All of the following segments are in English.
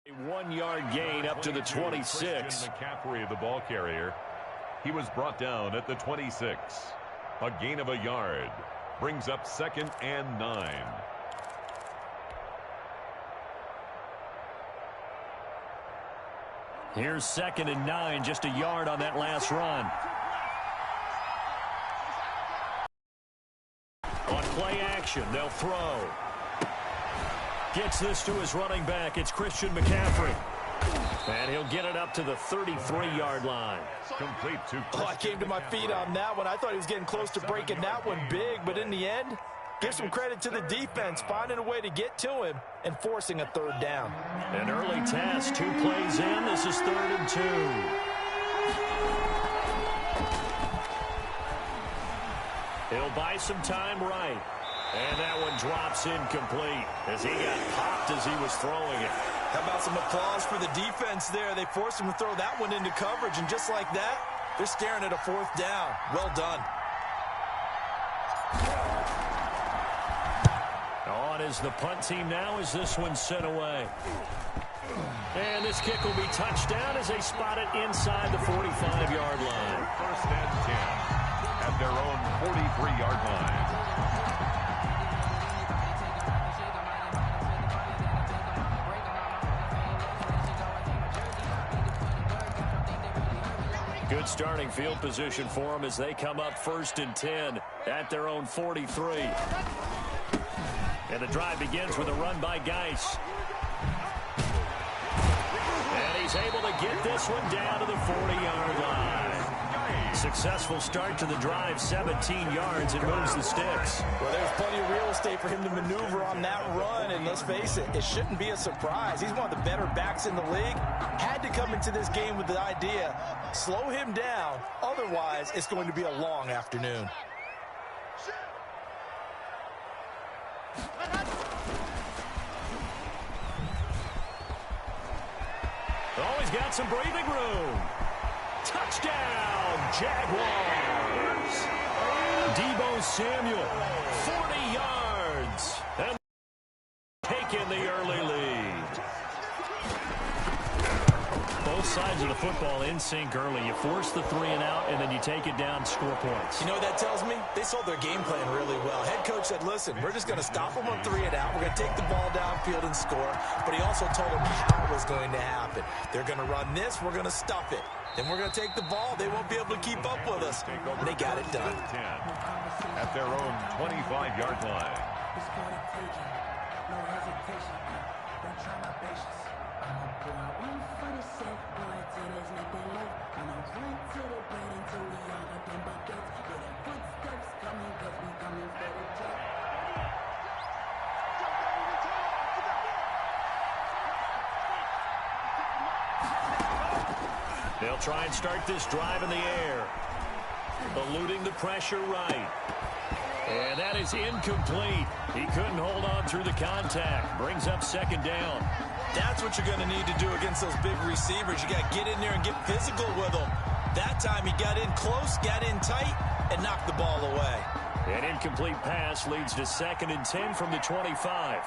A 1-yard gain up to the 26. McCaffrey, the ball carrier. He was brought down at the 26. A gain of a yard. Brings up 2nd and 9. Here's 2nd and 9, just a yard on that last run. On play action, they'll throw. Gets this to his running back. It's Christian McCaffrey. And he'll get it up to the 33-yard line. Complete to I came to my feet on that one. I thought he was getting close to breaking that one big, but in the end, give some credit to the defense, finding a way to get to him and forcing a 3rd down. An early test, 2 plays in. This is 3rd and 2. He'll buy some time right. And that one drops incomplete as he got popped as he was throwing it. How about some applause for the defense there? They forced him to throw that one into coverage, and just like that, they're staring at a 4th down. Well done. On is the punt team now as this one's sent away. And this kick will be touchdown as they spot it inside the 45-yard line. 1st and 10 at their own 43-yard line. Good starting field position for them as they come up 1st and 10 at their own 43. And the drive begins with a run by Geis. And he's able to get this one down to the 40-yard line. Successful start to the drive, 17 yards. It moves the sticks. Well, there's plenty of real estate for him to maneuver on that run, and let's face it, it shouldn't be a surprise. He's one of the better backs in the league. Had to come into this game with the idea, slow him down, otherwise it's going to be a long afternoon. Always got some breathing room. Touchdown, Jaguars. Deebo Samuel, 40 yards. And taking the early lead. Both sides of the football in sync early. You force the 3 and out, and then you take it down, score points. You know what that tells me? They sold their game plan really well. Head coach said, listen, we're just going to stop them on 3 and out. We're going to take the ball downfield and score. But he also told them how it was going to happen. They're going to run this. We're going to stuff it. Then we're going to take the ball. They won't be able to keep up with us. And they got it done. 10 at their own 25-yard line. They'll try and start this drive in the air. Eluding the pressure right. And that is incomplete. He couldn't hold on through the contact. Brings up 2nd down. That's what you're going to need to do against those big receivers. You got to get in there and get physical with them. That time he got in close, got in tight, and knocked the ball away. An incomplete pass leads to 2nd and 10 from the 25.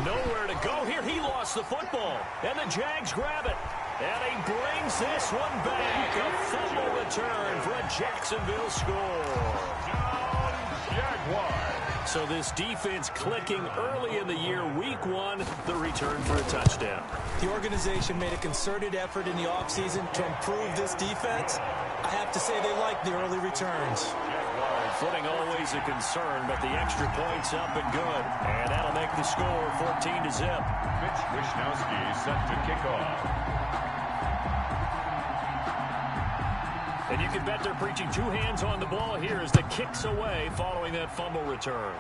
Nowhere to go here. He lost the football. And the Jags grab it. And he brings this one back. A fumble return for a Jacksonville score. Jaguars. So this defense clicking early in the year. Week 1, the return for a touchdown. The organization made a concerted effort in the offseason to improve this defense. I have to say they like the early returns. Footing always a concern, but the extra point's up and good. And that'll make the score 14-0. Mitch Wishnowski set to kick off. And you can bet they're preaching 2 hands on the ball here as the kick's away following that fumble return.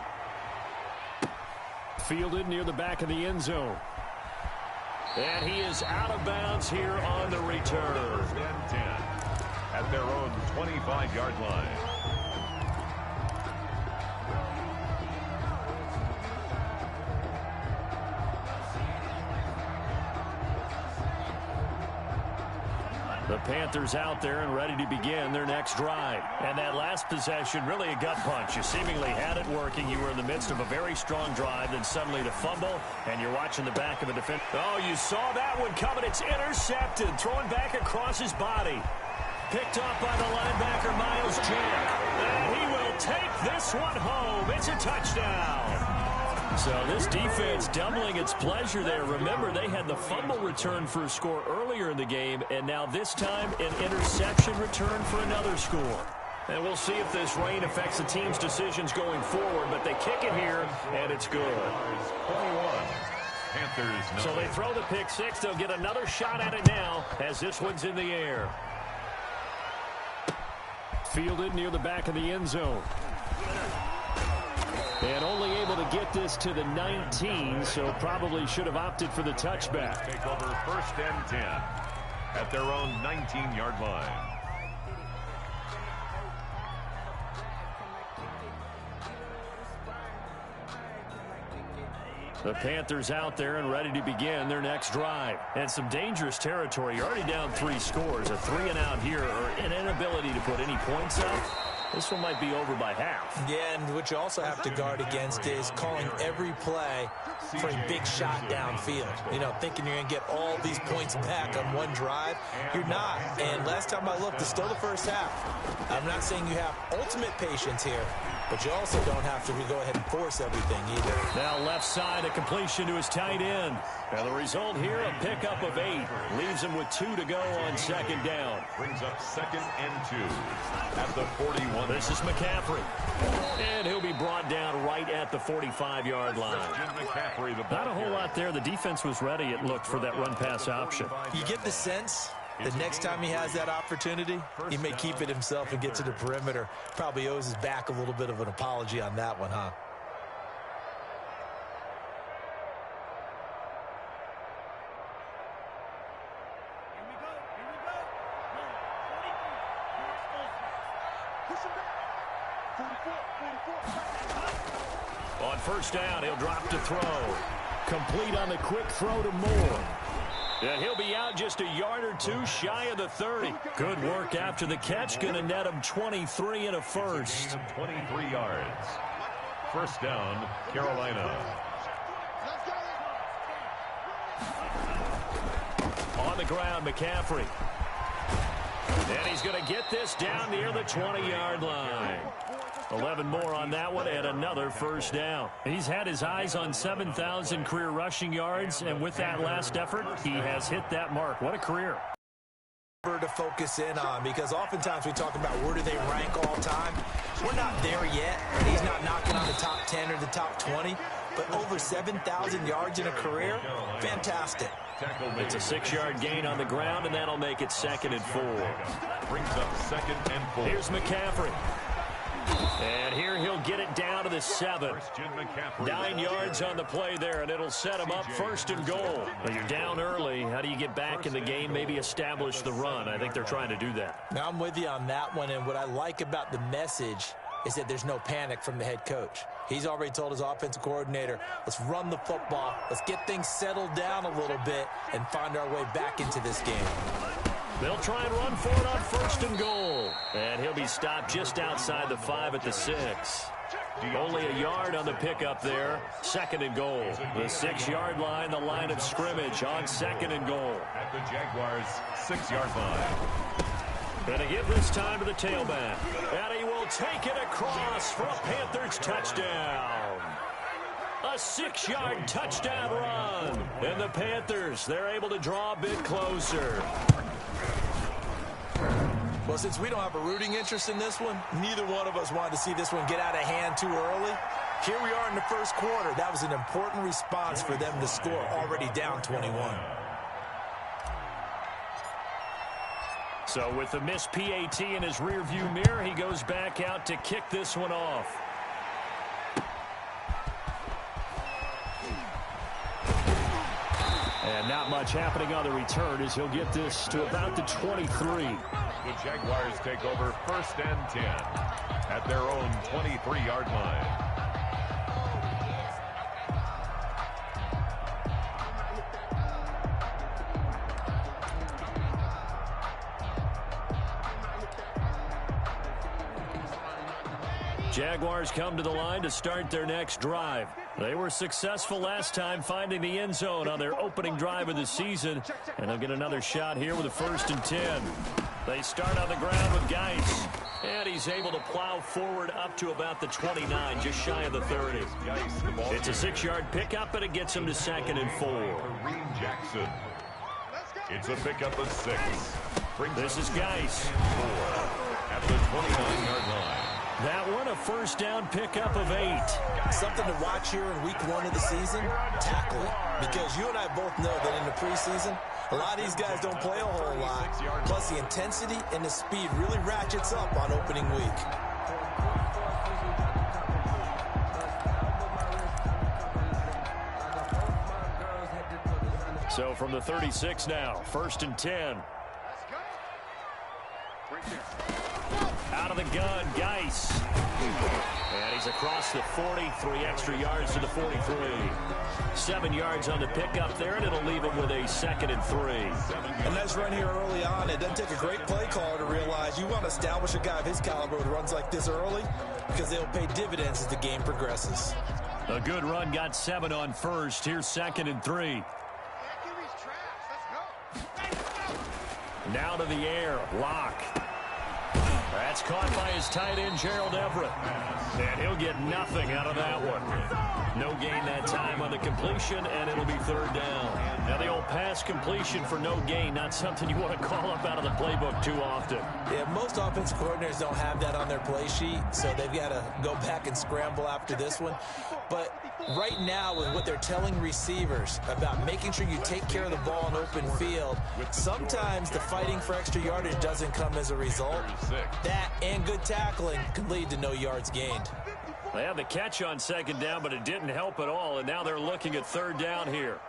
Fielded near the back of the end zone. And he is out of bounds here on the return. 1st and 10 at their own 25-yard line. The Panthers out there and ready to begin their next drive. And that last possession, really a gut punch. You seemingly had it working. You were in the midst of a very strong drive, then suddenly the fumble, and you're watching the back of a defense. Oh, you saw that one coming. It's intercepted. Throwing back across his body. Picked up by the linebacker, Miles Jack. And he will take this one home. It's a touchdown. So this defense doubling its pleasure there. Remember, they had the fumble return for a score earlier in the game, and now this time an interception return for another score. And we'll see if this rain affects the team's decisions going forward, but they kick it here, and it's good. 21. Panthers 9. So they throw the pick six. They'll get another shot at it now as this one's in the air. Fielded near the back of the end zone. And only able to get this to the 19, so probably should have opted for the touchback. Take over 1st and 10 at their own 19-yard line. The Panthers out there and ready to begin their next drive. And some dangerous territory. You're already down 3 scores. A 3-and-out here, or an inability to put any points up. This one might be over by half. Yeah, and what you also have to guard against is calling every play for a big shot downfield. You know, thinking you're going to get all these points back on one drive. You're not. And last time I looked, it's still the first half. I'm not saying you have ultimate patience here, but you also don't have to go ahead and force everything either. Now left side, a completion to his tight end. Now the result here, a pickup of 8. Leaves him with 2 to go on 2nd down. Brings up 2nd and 2 at the 41. This is McCaffrey. And he'll be brought down right at the 45-yard line. Not a whole lot there. The defense was ready, it looked, for that run-pass option. You get the sense the next time he has that opportunity, he may keep it himself and get to the perimeter. Probably owes his back a little bit of an apology on that one, huh? On 1st down, he'll drop to throw. Complete on the quick throw to Moore. And he'll be out just a yard or 2 shy of the 30. Good work after the catch. Going to net him 23 and a first. 23 yards. 1st down, Carolina. On the ground, McCaffrey. And he's going to get this down near the 20-yard line. 11 more on that one, and another 1st down. He's had his eyes on 7,000 career rushing yards, and with that last effort, he has hit that mark. What a career. To focus in on, because oftentimes we talk about where do they rank all time. We're not there yet, and he's not knocking on the top 10 or the top 20, but over 7,000 yards in a career, fantastic. It's a 6-yard gain on the ground, and that'll make it 2nd and 4. Brings up 2nd and 4. Here's McCaffrey. And here he'll get it down to the 7. 9 yards on the play there, and it'll set him up 1st and goal. Well, you're down early. How do you get back in the game, maybe establish the run? I think they're trying to do that. Now, I'm with you on that one, and what I like about the message is that there's no panic from the head coach. He's already told his offensive coordinator, let's run the football, let's get things settled down a little bit and find our way back into this game. They'll try and run for it on 1st and goal. And he'll be stopped just outside the 5 at the 6. Only a yard on the pickup there. 2nd and goal. The 6-yard line, the line of scrimmage on 2nd and goal. At the Jaguars' 6-yard line. And to give this time to the tailback. And he will take it across for a Panthers touchdown. A 6-yard touchdown run. And the Panthers, they're able to draw a bit closer. Well, since we don't have a rooting interest in this one, neither one of us wanted to see this one get out of hand too early. Here we are in the 1st quarter. That was an important response for them to score, already down 21. So with the missed PAT in his rearview mirror, he goes back out to kick this one off. And not much happening on the return as he'll get this to about the 23. The Jaguars take over 1st and 10 at their own 23-yard line. Jaguars come to the line to start their next drive. They were successful last time finding the end zone on their opening drive of the season, and they'll get another shot here with a 1st and 10. They start on the ground with Geis, and he's able to plow forward up to about the 29, just shy of the 30. It's a 6-yard pickup, and it gets him to 2nd and 4. Jackson. It's a pickup of 6. This is Geis. 4 at the 29-yard line. That one, a 1st down pickup of 8. Something to watch here in week 1 of the season, tackling. Because you and I both know that in the preseason, a lot of these guys don't play a whole lot. Plus, the intensity and the speed really ratchets up on opening week. So from the 36 now, 1st and 10. Out of the gun, Geis. And he's across the 40, 3 extra yards to the 43. 7 yards on the pickup there, and it'll leave him with a 2nd and 3. A nice run here early on. It doesn't take a great play caller to realize you want to establish a guy of his caliber who runs like this early, because they'll pay dividends as the game progresses. A good run, got 7 on 1st. Here's 2nd and 3. Now to the air, Locke. That's caught by his tight end, Gerald Everett. And he'll get nothing out of that one. No gain that time on the completion, and it'll be 3rd down. Now the old pass completion for no gain, not something you want to call up out of the playbook too often. Yeah, most offensive coordinators don't have that on their play sheet, so they've got to go back and scramble after this one. But right now, with what they're telling receivers about making sure you take care of the ball in open field, sometimes the fighting for extra yardage doesn't come as a result. That and good tackling can lead to no yards gained. They had the catch on 2nd down, but it didn't help at all, and now they're looking at 3rd down here.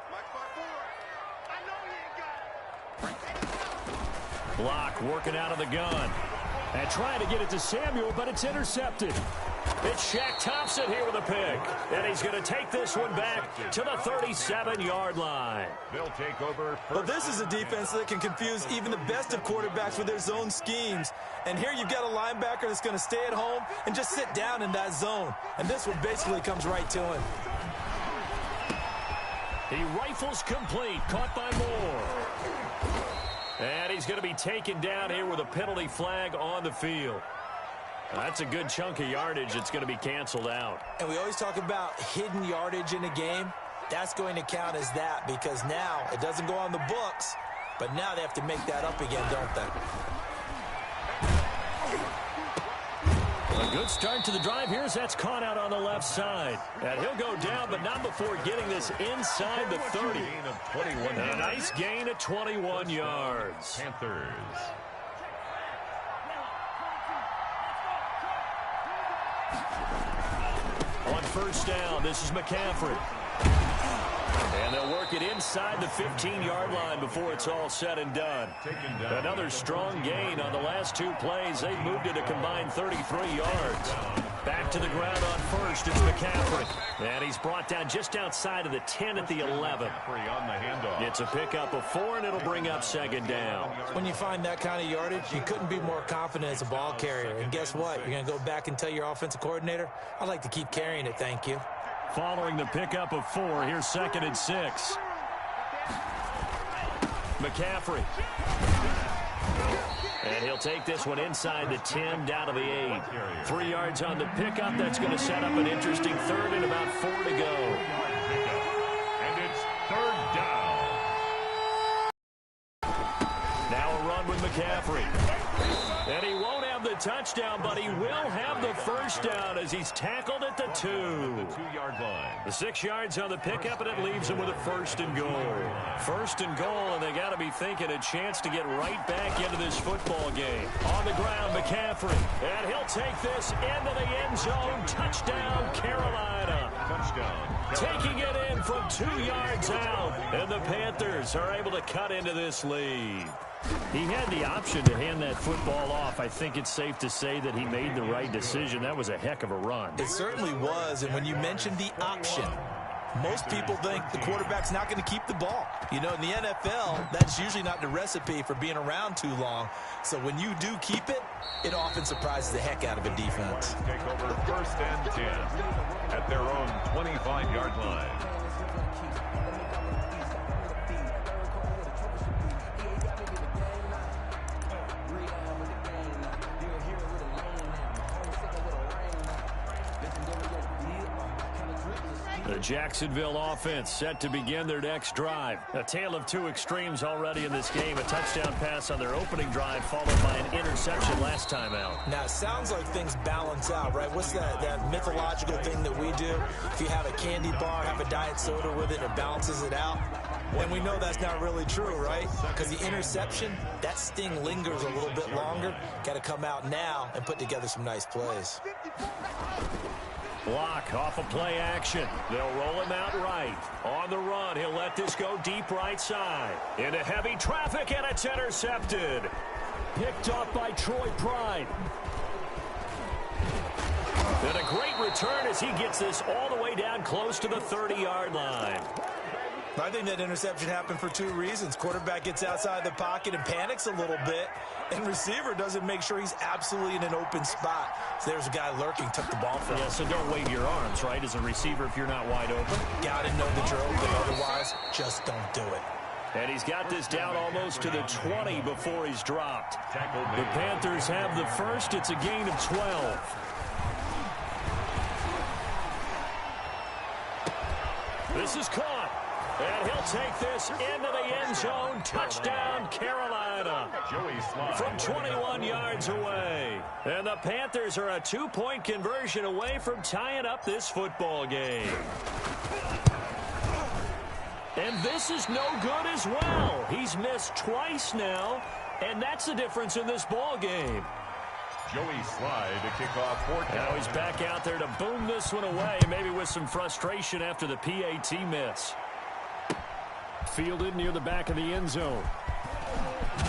Locke working out of the gun. And trying to get it to Samuel, but it's intercepted. It's Shaq Thompson here with a pick. And he's going to take this one back to the 37-yard line. They'll take over. But this is a defense that can confuse even the best of quarterbacks with their zone schemes. And here you've got a linebacker that's going to stay at home and just sit down in that zone. And this one basically comes right to him. He rifles complete, caught by Moore. And he's going to be taken down here with a penalty flag on the field. That's a good chunk of yardage. It's going to be canceled out. And we always talk about hidden yardage in a game. That's going to count as that because now it doesn't go on the books, but now they have to make that up again, don't they? A good start to the drive. Here's that's caught out on the left side. And he'll go down, but not before getting this inside the 30. A nice gain of 21 yards. Panthers. On 1st down, this is McCaffrey. And they'll work it inside the 15-yard line before it's all said and done. Another strong gain on the last 2 plays. They've moved it a combined 33 yards. Back to the ground on 1st, it's McCaffrey. And he's brought down just outside of the 10 at the 11. It's a pickup of 4, and it'll bring up 2nd down. When you find that kind of yardage, you couldn't be more confident as a ball carrier. And guess what? You're going to go back and tell your offensive coordinator, I'd like to keep carrying it, thank you. Following the pickup of 4, here's 2nd and 6. McCaffrey. And he'll take this one inside the 10, down to the 8. 3 yards on the pickup. That's going to set up an interesting 3rd and about 4 to go. And it's 3rd down. Now a run with McCaffrey. And he won't have the touchdown, but he will have the 1st down as he's tackled at the 2. The 2-yard line. The 6 yards on the pickup, and it leaves him with a 1st and goal. 1st and goal, and they got to be thinking a chance to get right back into this football game. On the ground, McCaffrey. And he'll take this into the end zone. Touchdown, Carolina. Touchdown. Taking it in from 2 yards out. And the Panthers are able to cut into this lead. He had the option to hand that football off. I think it's safe to say that he made the right decision. That was a heck of a run. It certainly was, and when you mentioned the option, Most people think the quarterback's not going to keep the ball. You know, in the NFL, that's usually not the recipe for being around too long. So when you do keep it, it often surprises the heck out of a defense. Take over 1st and 10 at their own 25-yard line. The Jacksonville offense set to begin their next drive. A tale of two extremes already in this game. A touchdown pass on their opening drive followed by an interception last time out. Now, it sounds like things balance out, right? What's that mythological thing that we do? If you have a candy bar, have a diet soda with it, it balances it out. And we know that's not really true, right? Because the interception, that sting lingers a little bit longer. Got to come out now and put together some nice plays. Block off of play action. They'll roll him out right. On the run, he'll let this go deep right side. Into heavy traffic, and it's intercepted. Picked off by Troy Pride. And a great return as he gets this all the way down close to the 30-yard line. I think that interception happened for two reasons. Quarterback gets outside the pocket and panics a little bit, and receiver doesn't make sure he's absolutely in an open spot. So there's a guy lurking, took the ball from him. Yeah, so don't wave your arms, right, as a receiver if you're not wide open. Got to know that you're open, otherwise just don't do it. And he's got this down almost to the 20 before he's dropped. The Panthers have the first. It's a gain of 12. This is caught. And he'll take this into the end zone. Touchdown, Carolina. From 21 yards away. And the Panthers are a 2-point conversion away from tying up this football game. And this is no good as well. He's missed twice now, and that's the difference in this ball game. Joey Slye to kick off for Carolina. Now he's back out there to boom this one away, maybe with some frustration after the PAT miss. Fielded near the back of the end zone.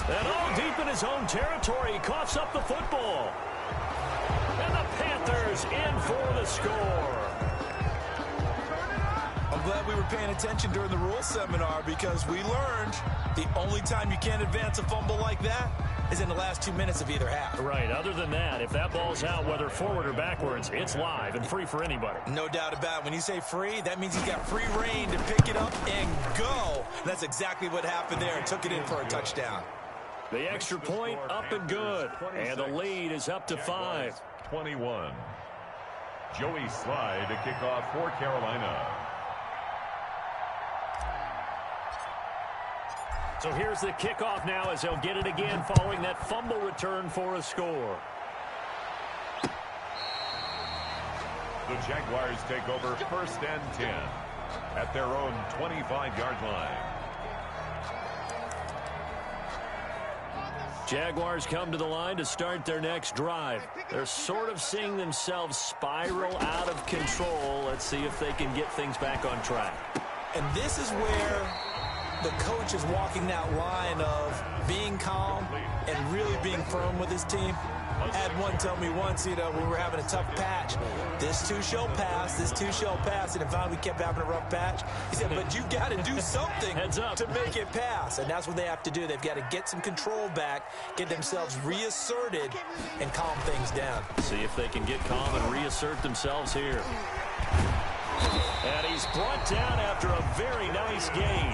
And all deep in his own territory, he coughs up the football. And the Panthers in for the score. I'm glad we were paying attention during the rules seminar because we learned the only time you can't advance a fumble like that is in the last 2 minutes of either half. Right. Other than that, if that ball's out, whether forward or backwards, it's live and free for anybody. No doubt about it. When you say free, that means he's got free reign to pick it up and go. And that's exactly what happened there and took it in for a touchdown. The extra point up and good. And the lead is up to 5. 21. Joey Slye to kick off for Carolina. So here's the kickoff now as they'll get it again following that fumble return for a score. The Jaguars take over 1st and 10 at their own 25-yard line. Jaguars come to the line to start their next drive. They're sort of seeing themselves spiral out of control. Let's see if they can get things back on track. And this is where the coach is walking that line of being calm and really being firm with his team. I had one tell me once, you know, we were having a tough patch. This too shall pass, this too shall pass. And finally we kept having a rough patch. He said, but you've got to do something to make it pass. And that's what they have to do. They've got to get some control back, get themselves reasserted, and calm things down. See if they can get calm and reassert themselves here. And he's brought down after a very nice gain.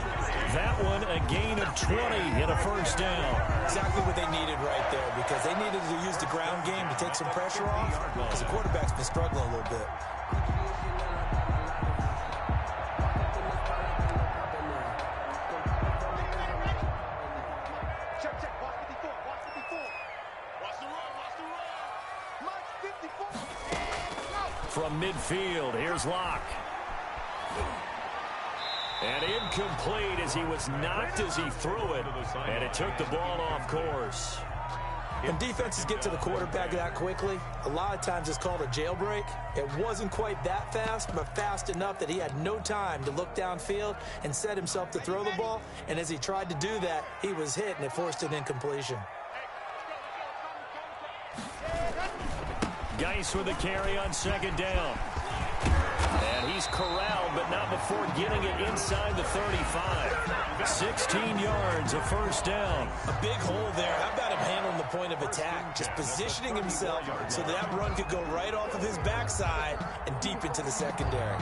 That one, a gain of 20 and a first down. Exactly what they needed right there, because they needed to use the ground game to take some pressure off, because the quarterback's been struggling a little bit. From midfield, here's Locke. And incomplete as he was knocked as he threw it. And it took the ball off course. When defenses get to the quarterback that quickly, a lot of times it's called a jailbreak. It wasn't quite that fast, but fast enough that he had no time to look downfield and set himself to throw the ball. And as he tried to do that, he was hit, and it forced an incompletion. Geis with the carry on second down. And He's corralled, but not before getting it inside the 35. 16 yards, a first down. A big hole there. How about him handling the point of attack? Just positioning himself so that run could go right off of his backside and deep into the secondary.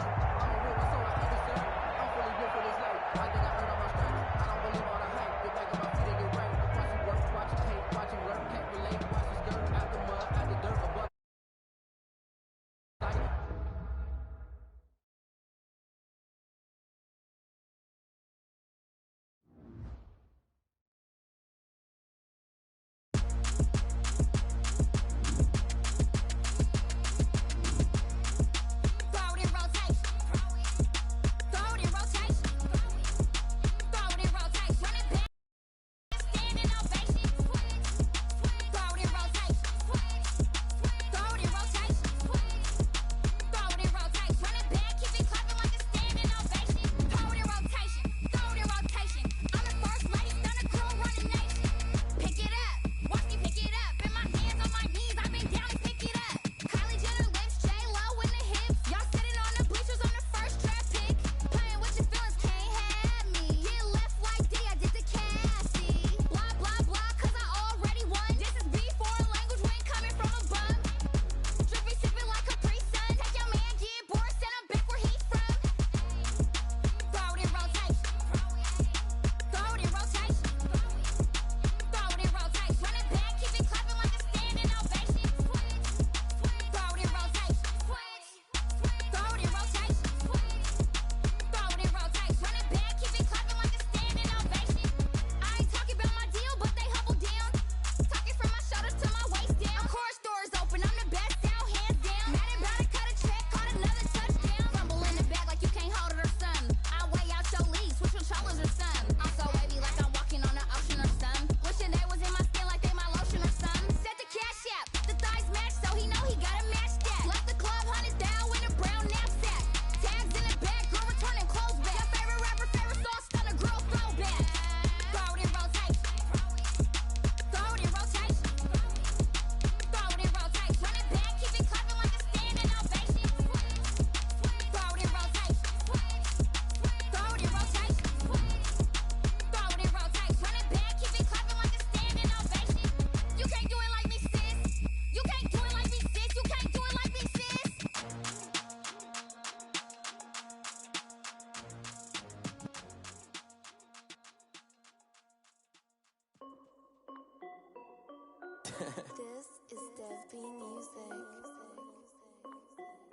This is Dev B Music.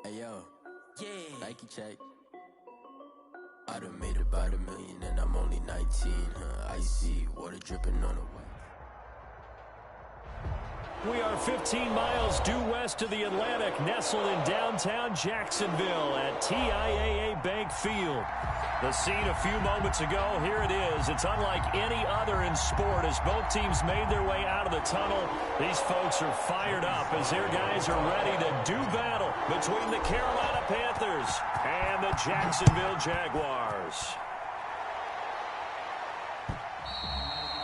Hey yo, yeah, Nike check. I done made about $1 million and I'm only 19, Icy, water dripping on the way. We are 15 miles due west of the Atlantic, nestled in downtown Jacksonville at TIAA Bank Field. The scene a few moments ago, here it is. It's unlike any other in sport as both teams made their way out of the tunnel. These folks are fired up as their guys are ready to do battle between the Carolina Panthers and the Jacksonville Jaguars.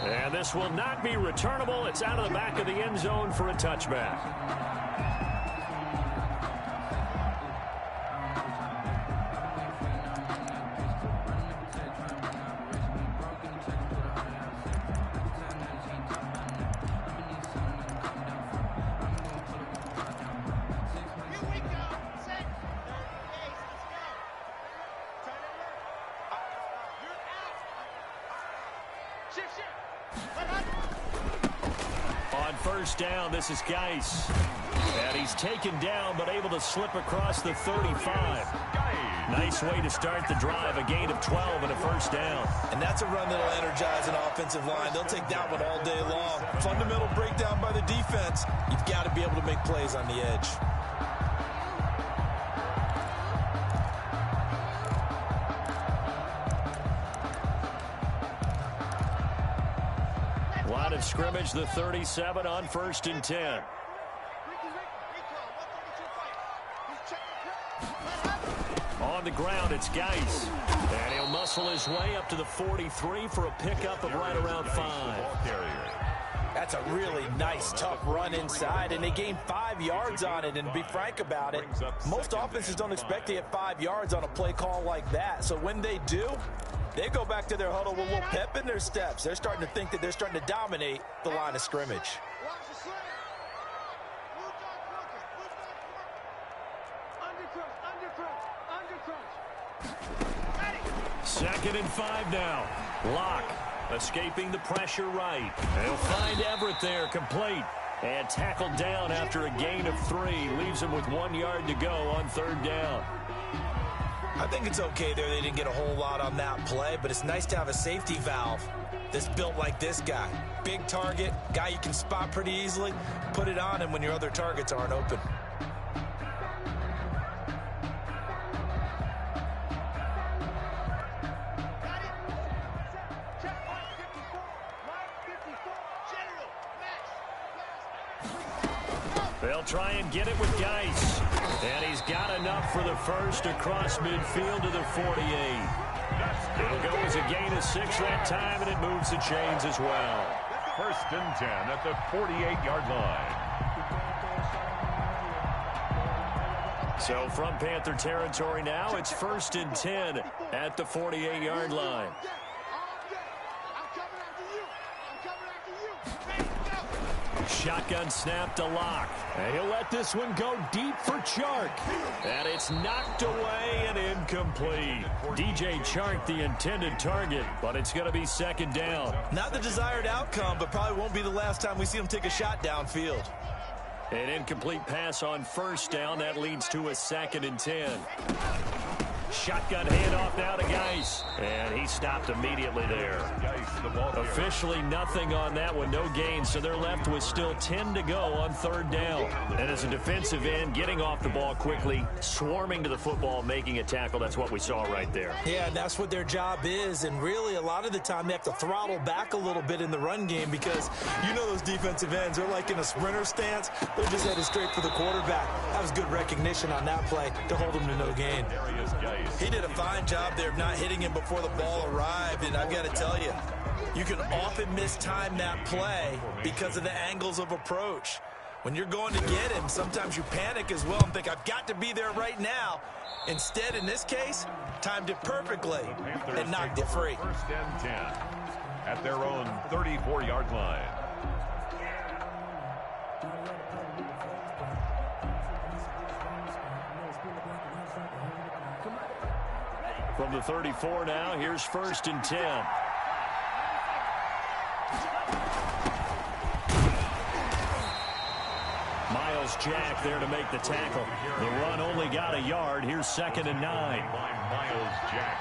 And this will not be returnable. It's out of the back of the end zone for a touchback. On first down, this is Geis. And he's taken down, but able to slip across the 35. Nice way to start the drive, a gain of 12 and a first down. And that's a run that'll energize an offensive line. They'll take that one all day long. Fundamental breakdown by the defense. You've got to be able to make plays on the edge. Line of scrimmage, the 37 on 1st and 10. On the ground, it's Geis. And he'll muscle his way up to the 43 for a pickup of right around 5. That's a really nice, tough run inside, and they gained 5 yards on it. And to be frank about it, most offenses don't expect to get 5 yards on a play call like that. So when they do, they go back to their huddle with a little pep in their steps. They're starting to think that they're starting to dominate the line of scrimmage. Second and 5 now. Locke escaping the pressure right. They'll find Everett there, complete. And tackled down after a gain of 3. Leaves him with 1 yard to go on 3rd down. I think it's okay there. They didn't get a whole lot on that play, but it's nice to have a safety valve that's built like this guy. Big target, guy you can spot pretty easily. Put it on him when your other targets aren't open. They'll try and get it with Geis. And he's got enough for the first across midfield to the 48. It'll go as a gain of 6 that time, and it moves the chains as well. 1st and 10 at the 48-yard line. So from Panther territory now, it's 1st and 10 at the 48-yard line. Shotgun snap to Locke. And he'll let this one go deep for Chark. And it's knocked away and incomplete. DJ Chark, the intended target, but it's going to be 2nd down. Not the desired outcome, but probably won't be the last time we see him take a shot downfield. An incomplete pass on 1st down. That leads to a 2nd and 10. Shotgun handoff now to Geis. And he stopped immediately there. Officially nothing on that one, no gain. So they're left with still 10 to go on 3rd down. And as a defensive end, getting off the ball quickly, swarming to the football, making a tackle, that's what we saw right there. Yeah, and that's what their job is. And really, a lot of the time, they have to throttle back a little bit in the run game because you know those defensive ends, they're like in a sprinter stance. They're just headed straight for the quarterback. That was good recognition on that play to hold him to no gain. He did a fine job there of not hitting him before the ball arrived, and I've got to tell you, you can often mistime that play because of the angles of approach. When you're going to get him, sometimes you panic as well and think, I've got to be there right now. Instead, in this case, timed it perfectly and knocked it free. 1st and 10 at their own 34-yard line. From the 34 now, here's 1st and 10. Miles Jack there to make the tackle. The run only got a yard. Here's 2nd and 9. Miles Jack.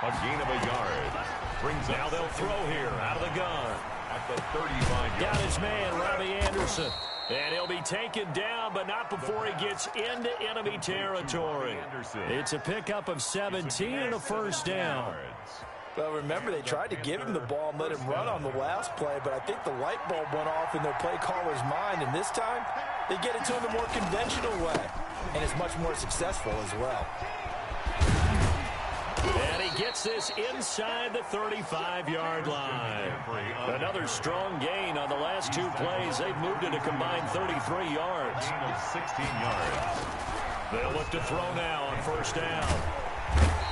A gain of a yard. Brings now they'll throw here out of the gun. At the 35-yard. Got his man, Robbie Anderson. And he'll be taken down, but not before he gets into enemy territory. It's a pickup of 17 and a 1st down. Well, remember, they tried to give him the ball and let him run on the last play, but I think the light bulb went off in their play caller's mind, and this time they get it to him the more conventional way, and it's much more successful as well. And he gets this inside the 35-yard line. Another strong gain on the last 2 plays. They've moved it a combined 33 yards. 16 yards. They'll look to throw now on 1st down.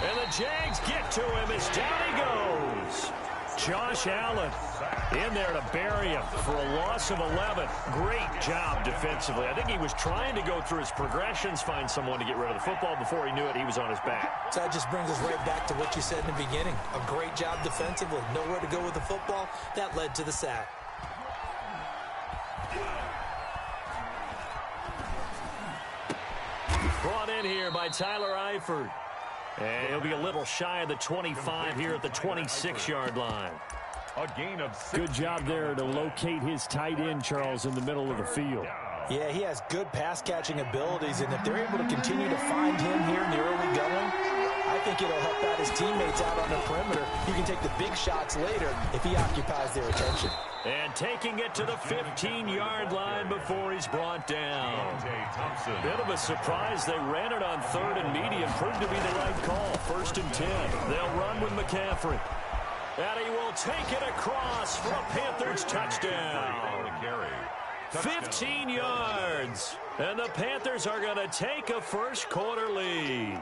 And the Jags get to him as down he goes. Josh Allen in there to bury him for a loss of 11. Great job defensively. I think he was trying to go through his progressions, find someone to get rid of the football. Before he knew it, he was on his back. So that just brings us right back to what you said in the beginning. A great job defensively. Nowhere to go with the football. That led to the sack. Brought in here by Tyler Eifert. And he'll be a little shy of the 25 here at the 26-yard line. A gain of 6. Good job there to locate his tight end, Charles, in the middle of the field. Yeah, he has good pass-catching abilities, and if they're able to continue to find him here in the early going, I think it'll help out his teammates out on the perimeter. He can take the big shots later if he occupies their attention. And taking it to the 15-yard line before he's brought down. Bit of a surprise. They ran it on 3rd and medium. Proved to be the right call. 1st and 10. They'll run with McCaffrey. And he will take it across for a Panthers touchdown. 15 yards. And the Panthers are going to take a first quarter lead.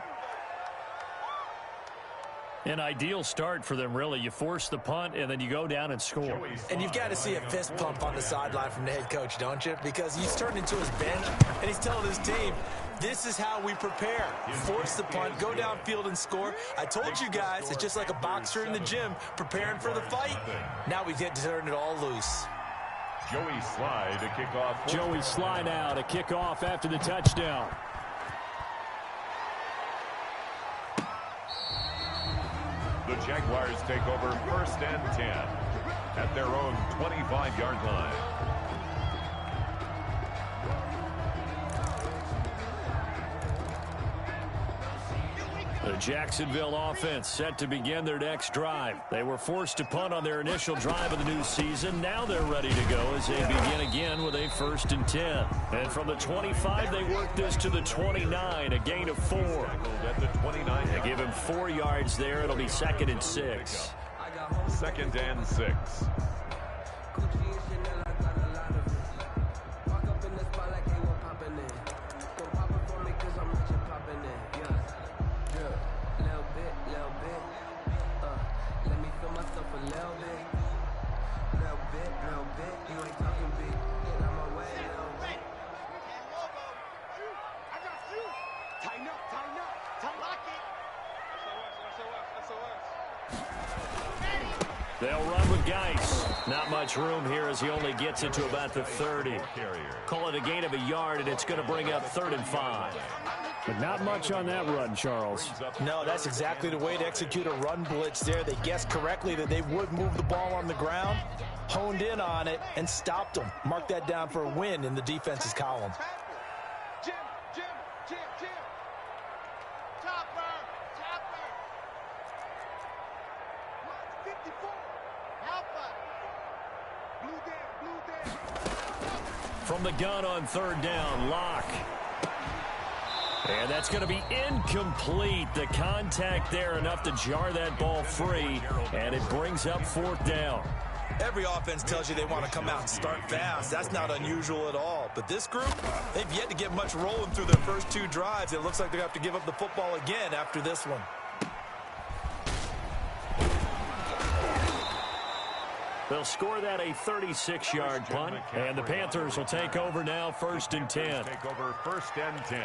An ideal start for them, really. You force the punt, and then you go down and score. And you've got to see a fist pump on the sideline from the head coach, don't you? Because he's turned into his bench, and he's telling his team, this is how we prepare. Force the punt, go downfield and score. I told you guys, it's just like a boxer in the gym preparing for the fight. Now we get to turn it all loose. Joey Slye to kick off. Joey Slye now to kick off after the touchdown. The Jaguars take over 1st and 10 at their own 25-yard line. The Jacksonville offense set to begin their next drive. They were forced to punt on their initial drive of the new season. Now they're ready to go as they begin again with a 1st and 10. And from the 25, they work this to the 29, a gain of 4. At the 29, they give him 4 yards there. It'll be 2nd and 6. 2nd and 6. They'll run with Geis. Not much room here as he only gets it to about the 30. Call it a gain of a yard, and it's going to bring up 3rd and 5. But not much on that run, Charles. No, that's exactly the way to execute a run blitz there. They guessed correctly that they would move the ball on the ground, honed in on it, and stopped them. Mark that down for a win in the defense's column. Jim. Chopper. 54. Alpha. Blue down. From the gun on 3rd down, Locke. And that's going to be incomplete. The contact there enough to jar that ball free, and it brings up 4th down. Every offense tells you they want to come out and start fast. That's not unusual at all. But this group, they've yet to get much rolling through their first 2 drives. It looks like they're going to have to give up the football again after this one. They'll score that a 36-yard punt, and the Panthers will take over now 1st and 10. Take over 1st and 10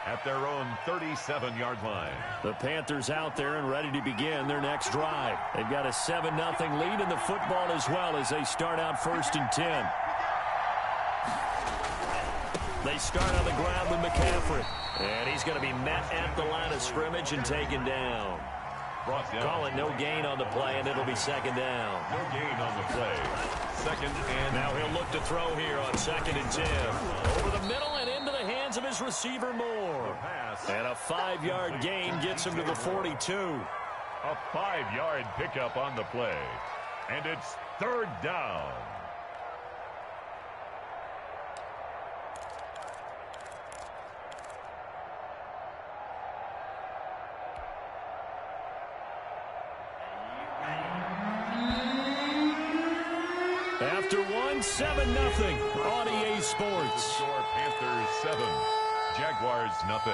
at their own 37-yard line. The Panthers out there and ready to begin their next drive. They've got a 7-0 lead in the football as well as they start out 1st and 10. They start on the ground with McCaffrey, and he's going to be met at the line of scrimmage and taken down. Call it no gain on the play, and it'll be 2nd down. No gain on the play. 2nd and... Now he'll look to throw here on 2nd and 10. Over the middle and into the hands of his receiver, Moore. And a 5-yard gain gets him to the 42. A 5-yard pickup on the play. And it's 3rd down. After 7-0 on EA Sports. Score Panthers 7, Jaguars nothing.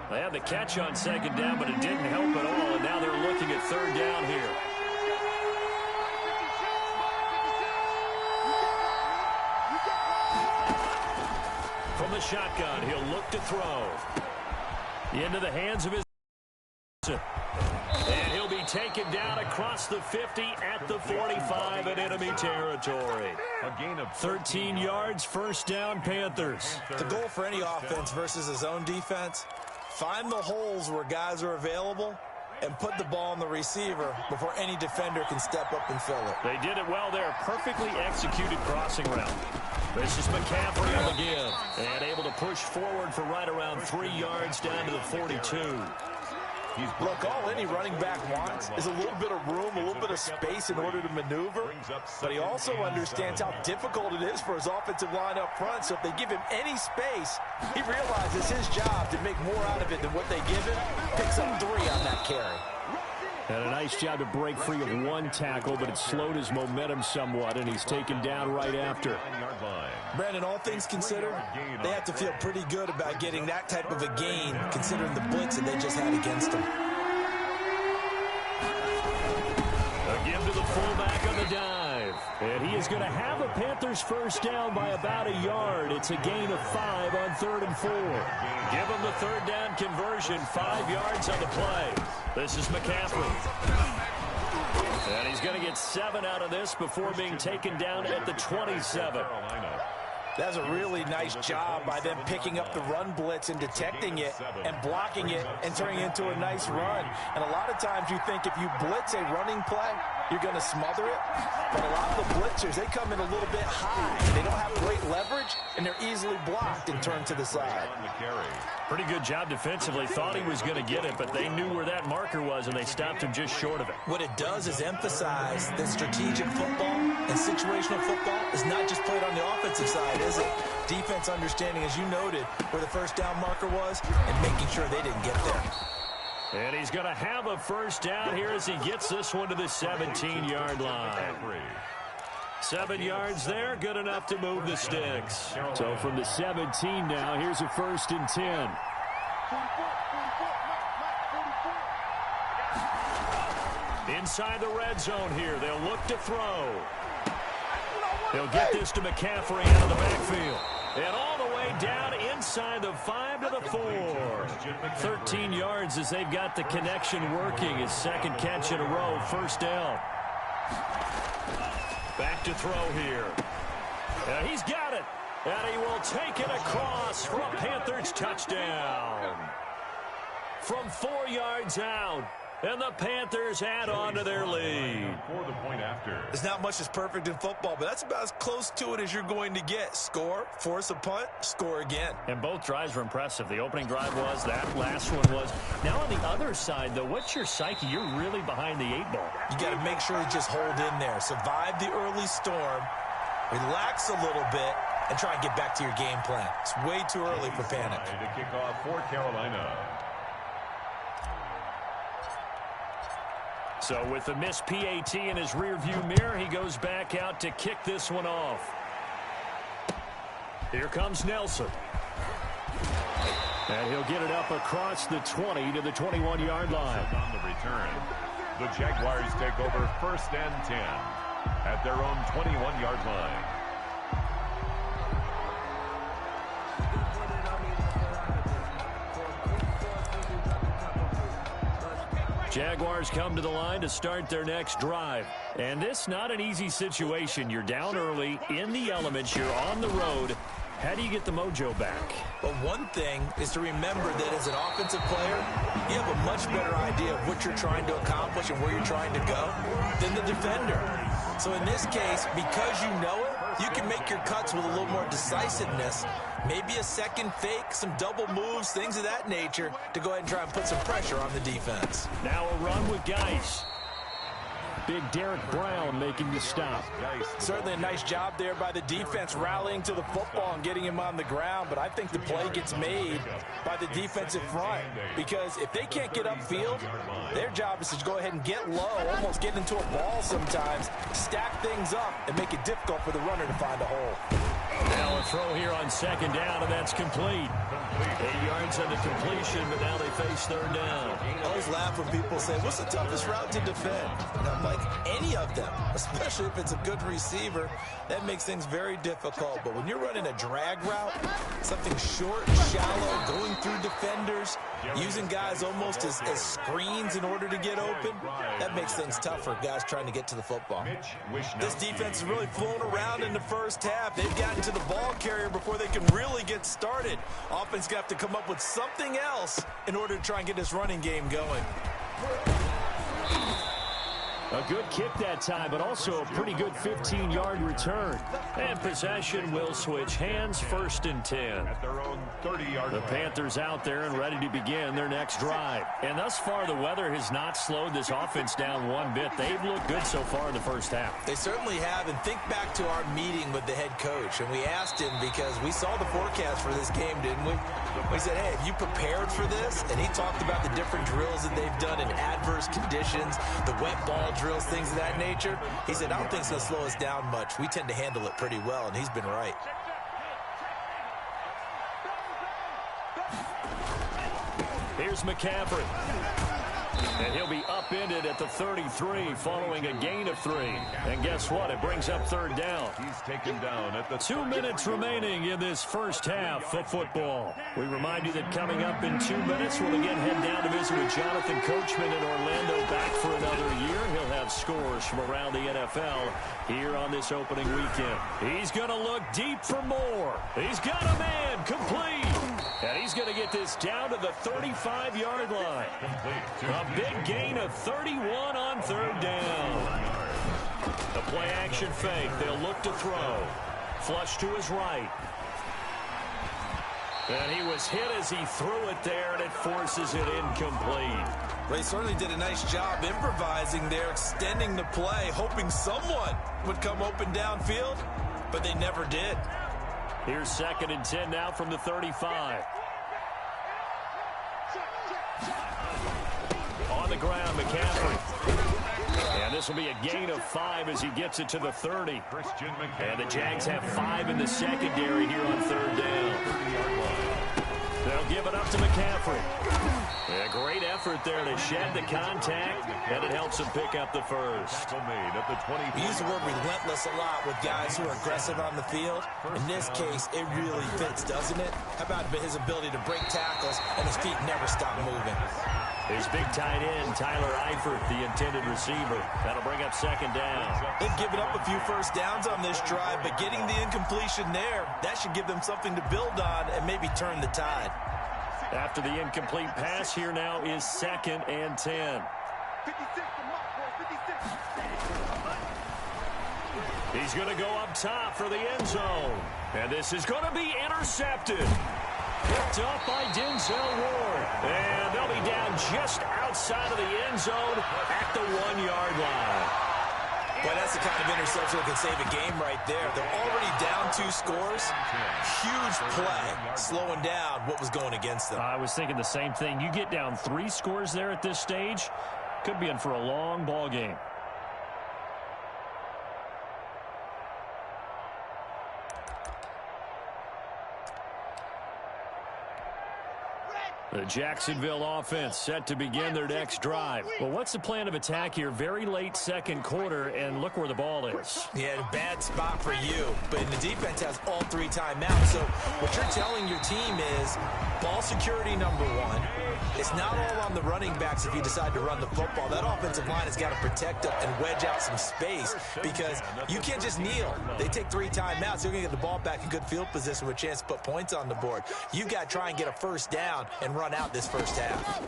They had the catch on 2nd down, but it didn't help at all, and now they're looking at 3rd down here. From the shotgun, he'll look to throw. Into the hands of his... And he'll be taken down across the 50 at the 45 in enemy territory. A gain of 13 yards, 1st down, Panthers. The goal for any offense versus his own defense, find the holes where guys are available and put the ball on the receiver before any defender can step up and fill it. They did it well there. Perfectly executed crossing route. This is McCaffrey on the give. And able to push forward for right around 3 yards down to the 42. Look, all any running back wants is a little bit of room, a little bit of space in order to maneuver. But he also understands how difficult it is for his offensive line up front. So if they give him any space, he realizes his job to make more out of it than what they give him. Picks up 3 on that carry. And a nice job to break free of 1 tackle, but it slowed his momentum somewhat, and he's taken down right after. Brandon, all things considered, they have to feel pretty good about getting that type of a gain, considering the blitz that they just had against them. A give to the fullback on the dive. And he is going to have a Panthers first down by about a yard. It's a gain of 5 on 3rd and 4. Give him the 3rd down conversion, 5 yards on the play. This is McCaffrey. And he's going to get 7 out of this before being taken down at the 27. That's a really nice job by them picking up the run blitz and detecting it and blocking it and turning it into a nice run. And a lot of times you think if you blitz a running play, you're going to smother it. But a lot of the blitzers, they come in a little bit high. They don't have great leverage, and they're easily blocked and turned to the side. Pretty good job defensively. Thought he was going to get it, but they knew where that marker was, and they stopped him just short of it. What it does is emphasize that strategic football and situational football is not just played on the offensive side, is it? Defense understanding, as you noted, where the first down marker was and making sure they didn't get there. And he's going to have a first down here as he gets this one to the 17-yard line. 7 yards there, good enough to move the sticks. So from the 17 now, here's a 1st and 10. Inside the red zone here, they'll look to throw. They'll get this to McCaffrey out of the backfield. And all the way down inside the 5 to the 4. 13 yards as they've got the connection working. His 2nd catch in a row, 1st down. Back to throw here. And he's got it. And he will take it across for a Panthers touchdown. From 4 yards out. And the Panthers add on to their lead. For the point after. There's not much that's perfect in football, but that's about as close to it as you're going to get. Score, force a punt, score again. And both drives were impressive. The opening drive was, that last one was. Now on the other side, though, what's your psyche? You're really behind the 8 ball. You got to make sure you just hold in there. Survive the early storm, relax a little bit, and try and get back to your game plan. It's way too early for panic. To kick off for Carolina. So with the missed PAT in his rearview mirror, he goes back out to kick this one off. Here comes Nelson. And he'll get it up across the 20 to the 21-yard line. On the return, the Jaguars take over 1st and 10 at their own 21-yard line. Jaguars come to the line to start their next drive. And this not an easy situation. You're down early, in the elements, you're on the road. How do you get the mojo back? But one thing is to remember that as an offensive player, you have a much better idea of what you're trying to accomplish and where you're trying to go than the defender. So in this case, because you know it, you can make your cuts with a little more decisiveness. Maybe a second fake, some double moves, things of that nature to go ahead and try and put some pressure on the defense. Now a run with Geis. Big Derek Brown making the stop. Certainly a nice job there by the defense rallying to the football and getting him on the ground, but I think the play gets made by the defensive front because if they can't get upfield, their job is to go ahead and get low, almost get into a ball sometimes, stack things up, and make it difficult for the runner to find a hole. Now a throw here on 2nd down, and that's complete. 8 yards on the completion, but now they face 3rd down. I always laugh when people say, what's the toughest route to defend? And I'm like, any of them, especially if it's a good receiver. That makes things very difficult. But when you're running a drag route, something short, shallow, going through defenders, using guys almost as screens in order to get open, that makes things tough for guys trying to get to the football. This defense has really flown around in the first half. They've gotten to the ball carrier before they can really get started. Offense got to come up with something else in order to try and get this running game going. A good kick that time, but also a pretty good 15-yard return. And possession will switch hands, 1st and 10. At their own 30-yard The line. Panthers out there and ready to begin their next drive. And thus far, the weather has not slowed this offense down one bit. They've looked good so far in the first half. They certainly have, and think back to our meeting with the head coach, and we asked him because we saw the forecast for this game, didn't we? We said, hey, have you prepared for this? And he talked about the different drills that they've done in adverse conditions, the wet ball drills, things of that nature. He said, I don't think it's going to slow us down much. We tend to handle it pretty well, and he's been right. Here's McCaffrey. And he'll be upended at the 33 following a gain of 3. And guess what? It brings up 3rd down. He's taken down at the 2 minutes remaining in this first half of football. We remind you that coming up in 2 minutes, we'll again head down to visit with Jonathan Coachman in Orlando, back for another year. He'll have scores from around the NFL here on this opening weekend. He's going to look deep for more. He's got a man complete. And he's going to get this down to the 35-yard line. A big gain of 31 on 3rd down. The play-action fake. They'll look to throw. Flush to his right. And he was hit as he threw it there, and it forces it incomplete. They certainly did a nice job improvising there, extending the play, hoping someone would come open downfield, but they never did. Here's 2nd and 10 now from the 35. On the ground, McCaffrey. And this will be a gain of 5 as he gets it to the 30. And the Jags have 5 in the secondary here on 3rd down. They'll give it up to McCaffrey. A great effort there to shed the contact, and it helps him pick up the first. We use the word relentless a lot with guys who are aggressive on the field. In this case, it really fits, doesn't it? How about his ability to break tackles and his feet never stop moving? His big tight end, Tyler Eifert, the intended receiver. That'll bring up 2nd down. They've given up a few first downs on this drive, but getting the incompletion there, that should give them something to build on and maybe turn the tide. After the incomplete pass, here now is 2nd and 10. He's going to go up top for the end zone. And this is going to be intercepted. Picked up by Denzel Ward. And they'll be down just outside of the end zone at the 1-yard line. Boy, that's the kind of interception that can save a game right there. They're already down 2 scores. Huge play, slowing down what was going against them. I was thinking the same thing. You get down 3 scores there at this stage, could be in for a long ball game. The Jacksonville offense set to begin their next drive. Well, what's the plan of attack here? Very late 2nd quarter, and look where the ball is. Yeah, a bad spot for you. But the defense has all 3 timeouts. So what you're telling your team is ball security number 1. It's not all on the running backs if you decide to run the football. That offensive line has got to protect them and wedge out some space because you can't just kneel. They take 3 timeouts. They're going to get the ball back in good field position with a chance to put points on the board. You've got to try and get a first down and run out this first half.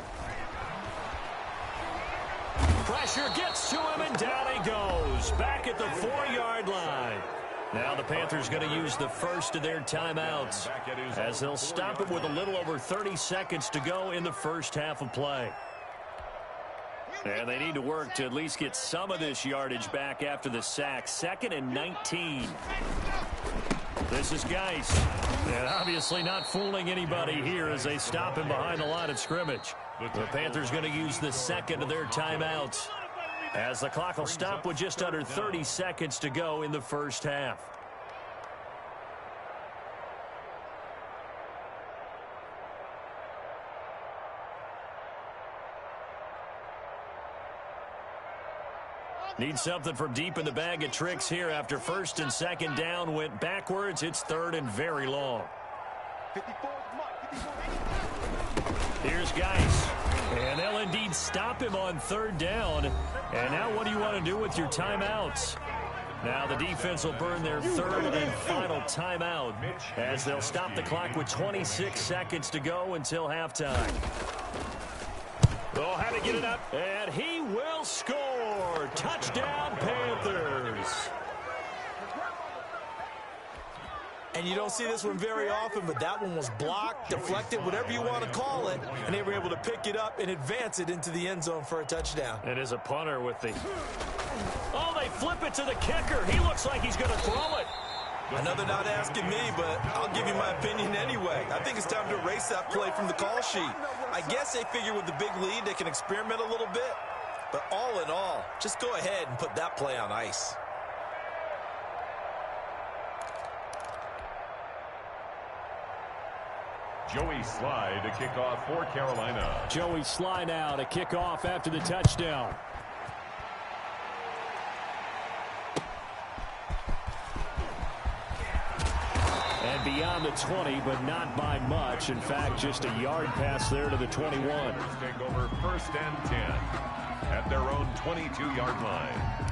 Pressure gets to him, and down he goes. Back at the 4-yard line. Now the Panthers going to use the first of their timeouts as they'll stop it with a little over 30 seconds to go in the first half of play. And they need to work to at least get some of this yardage back after the sack. 2nd and 19. This is Geis. And obviously not fooling anybody here as they stop him behind the line of scrimmage. The Panthers going to use the 2nd of their timeouts as the clock will stop with just under 30 seconds to go in the first half. Need something from deep in the bag of tricks here after 1st and 2nd down went backwards. It's 3rd and very long. Here's Geis. And they'll indeed stop him on 3rd down. And now what do you want to do with your timeouts? Now the defense will burn their 3rd and final timeout as they'll stop the clock with 26 seconds to go until halftime. Oh, how to get it up, and he will score. score. Touchdown, Panthers. And you don't see this one very often, but that one was blocked, deflected, whatever you want to call it, and they were able to pick it up and advance it into the end zone for a touchdown. And as a punter with the... Oh, they flip it to the kicker. He looks like he's going to throw it. Another not asking me, but I'll give you my opinion anyway. I think it's time to erase that play from the call sheet. I guess they figure with the big lead they can experiment a little bit. But all in all, just go ahead and put that play on ice. Joey Sly to kick off for Carolina. Joey Sly now to kick off after the touchdown. And beyond the 20, but not by much. In fact, just a yard pass there to the 21. Take over 1st and 10 at their own 22-yard line.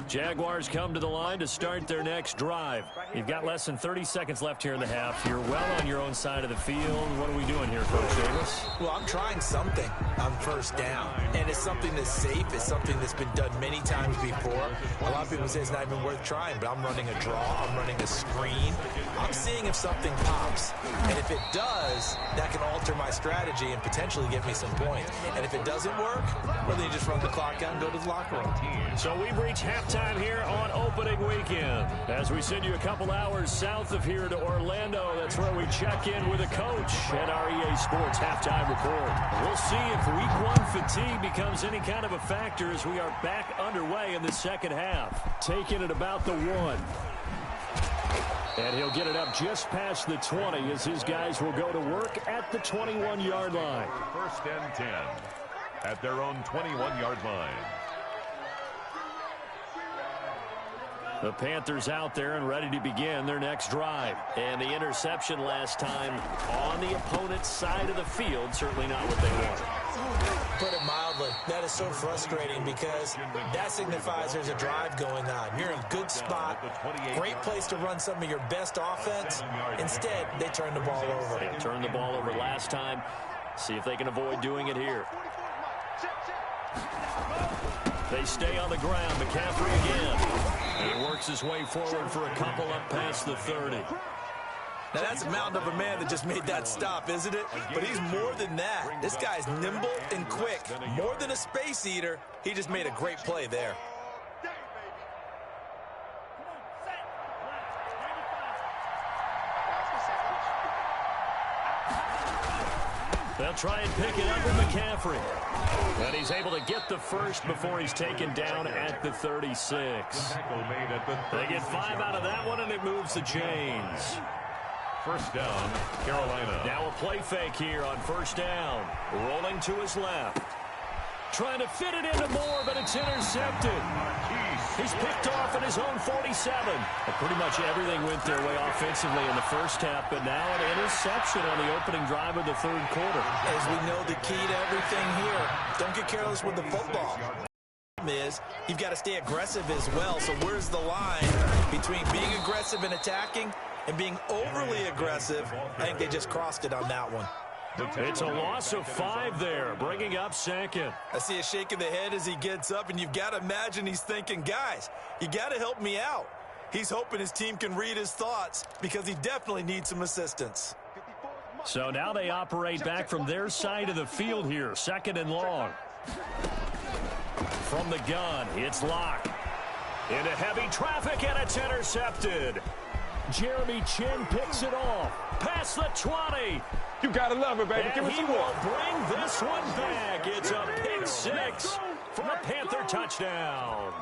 Jaguars come to the line to start their next drive. You've got less than 30 seconds left here in the half. You're well on your own side of the field. What are we doing here, Coach Davis? Well, I'm trying something on 1st down, and it's something that's safe. It's something that's been done many times before. A lot of people say it's not even worth trying, but I'm running a draw. I'm running a screen. I'm seeing if something pops, and if it does, that can alter my strategy and potentially get me some points. And if it doesn't work, well, then you just run the clock out and go to the locker room. So we've reached halftime here on opening weekend. As we send you a couple hours south of here to Orlando, that's where we check in with a coach at our EA Sports Halftime Report. We'll see if week 1 fatigue becomes any kind of a factor as we are back underway in the second half. Taking it about the 1. And he'll get it up just past the 20 as his guys will go to work at the 21-yard line. 1st and 10 at their own 21-yard line. The Panthers out there and ready to begin their next drive. And the interception last time on the opponent's side of the field, certainly not what they want. Put it mildly, that is so frustrating because that signifies there's a drive going on. You're in a good spot, great place to run some of your best offense. Instead, they turn the ball over. They turned the ball over last time. See if they can avoid doing it here. They stay on the ground. McCaffrey again. And he works his way forward for a couple up past the 30. Now, that's a mountain of a man that just made that stop, isn't it? But he's more than that. This guy's nimble and quick. More than a space eater, he just made a great play there. They'll try and pick it up with McCaffrey. And he's able to get the first before he's taken down at the 36. They get 5 out of that one, and it moves the chains. 1st down, Carolina. Now a play fake here on 1st down. Rolling to his left. Trying to fit it into Moore, but it's intercepted. He's picked off at his own 47. And pretty much everything went their way offensively in the first half, but now an interception on the opening drive of the 3rd quarter. As we know, the key to everything here, don't get careless with the football. Is you've got to stay aggressive as well. So where's the line between being aggressive and attacking and being overly aggressive? I think they just crossed it on that one. It's a loss of 5 there, bringing up 2nd. I see a shake of the head as he gets up, and you've got to imagine he's thinking, guys, you got to help me out. He's hoping his team can read his thoughts because he definitely needs some assistance. So now they operate back from their side of the field here, 2nd and long. From the gun, it's Locke. Into heavy traffic, and it's intercepted. Jeremy Chin picks it off. Past the 20. You gotta love it, baby. Give And us he some more. will bring this one back. It's a pick 6 for a Panther touchdown.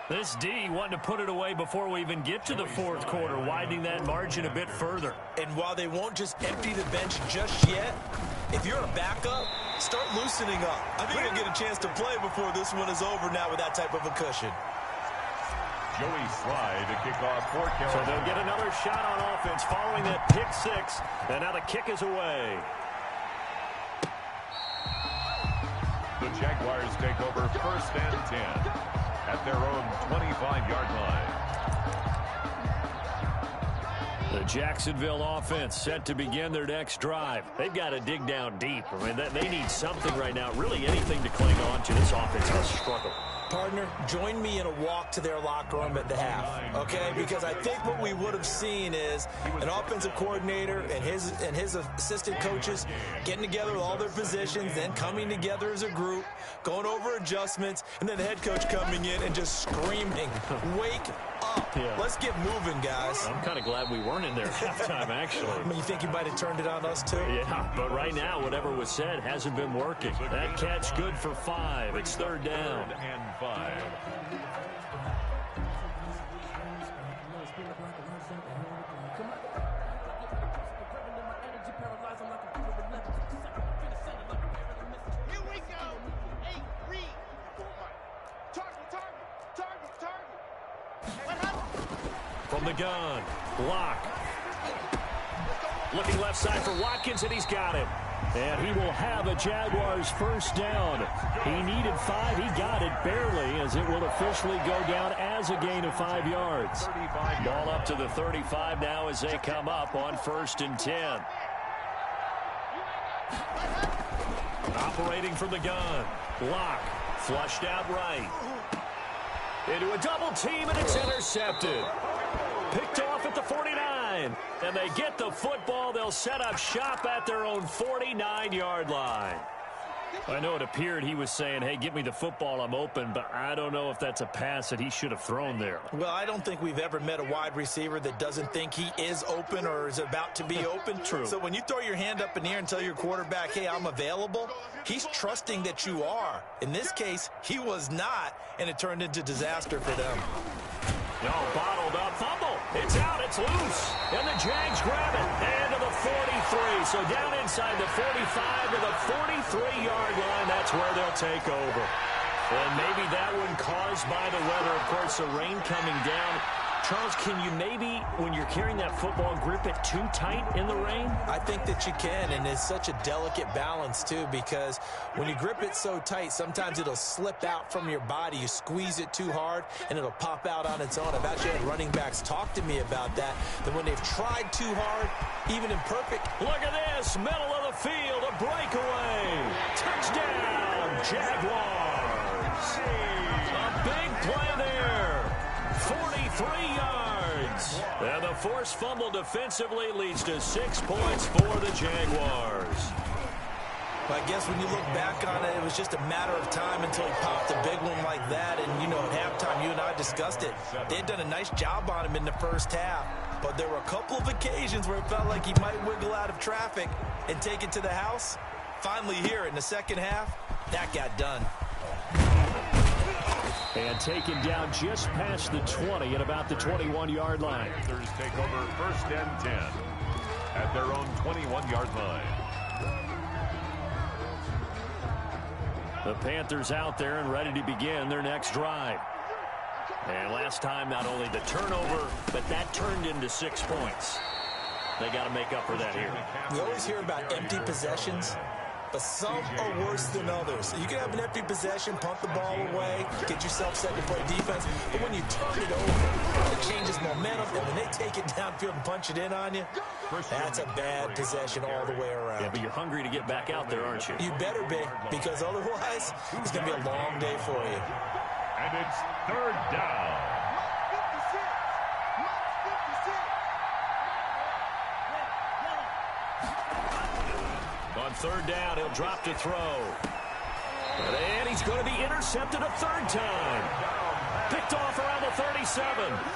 This D wanting to put it away before we even get to the 4th quarter, widening that margin a bit further. And while they won't just empty the bench just yet, if you're a backup, start loosening up. I think you'll get a chance to play before this one is over now with that type of a cushion. Joey Sly to kick off for Carolina. So they'll get another shot on offense following that pick 6, and now the kick is away. The Jaguars take over 1st and 10 at their own 25-yard line. The Jacksonville offense set to begin their next drive. They've got to dig down deep. I mean, they need something right now, really anything to cling on to. This offense has struggled. Partner, join me in a walk to their locker room at the half, okay? Because I think what we would have seen is an offensive coordinator and his assistant coaches getting together with all their positions, then coming together as a group, going over adjustments, and then the head coach coming in and just screaming, "Wake up. Yeah. Let's get moving, guys." I'm kind of glad we weren't in there at halftime, actually. I mean, you think you might have turned it on us, too? Yeah, but right now, whatever was said hasn't been working. That catch good for 5. It's 3rd down. 3rd and 5. Here we go. Hey, read. Target. What happened? From the gun, block. Looking left side for Watkins, and he's got him. And he will have a Jaguars 1st down. He needed 5. He got it barely, as it will officially go down as a gain of 5 yards. Ball up to the 35 now as they come up on 1st and 10. Operating from the gun. Block. Flushed out right. Into a double team, and it's intercepted. Picked off at the 49. And they get the football. They'll set up shop at their own 49-yard line. I know it appeared he was saying, hey, give me the football, I'm open, but I don't know if that's a pass that he should have thrown there. Well, I don't think we've ever met a wide receiver that doesn't think he is open or is about to be open. True. So when you throw your hand up in the air and tell your quarterback, hey, I'm available, he's trusting that you are. In this case, he was not, and it turned into disaster for them. No, bottled up, fumble. It's out, it's loose. And the Jags grab it. And to the 43. So down inside the 45 to the 43-yard line. That's where they'll take over. And maybe that one caused by the weather. Of course, the rain coming down. Charles, can you maybe, when you're carrying that football, grip it too tight in the rain? I think that you can, and it's such a delicate balance, too, because when you grip it so tight, sometimes it'll slip out from your body. You squeeze it too hard, and it'll pop out on its own. I've actually had running backs talk to me about that when they've tried too hard, even in perfect. Look at this, middle of the field, a breakaway. Touchdown, Jaguars. A big play there. 43 yards. And the forced fumble defensively leads to 6 points for the Jaguars. I guess when you look back on it, it was just a matter of time until he popped a big one like that. And, you know, at halftime, you and I discussed it. They had done a nice job on him in the first half. But there were a couple of occasions where it felt like he might wiggle out of traffic and take it to the house. Finally here in the second half, that got done. And taken down just past the 20 at about the 21-yard line. Panthers take over 1st and 10 at their own 21-yard line. The Panthers out there and ready to begin their next drive. And last time, not only the turnover, but that turned into 6 points. They got to make up for that here. You always hear about empty possessions, but some are worse than others. You can have an empty possession, pump the ball away, get yourself set to play defense, but when you turn it over, it changes momentum, and when they take it downfield and punch it in on you, that's a bad possession all the way around. Yeah, but you're hungry to get back out there, aren't you? You better be, because otherwise, it's going to be a long day for you. And it's 3rd down. On 3rd down, he'll drop to throw. And he's going to be intercepted a 3rd time. Picked off around the 37.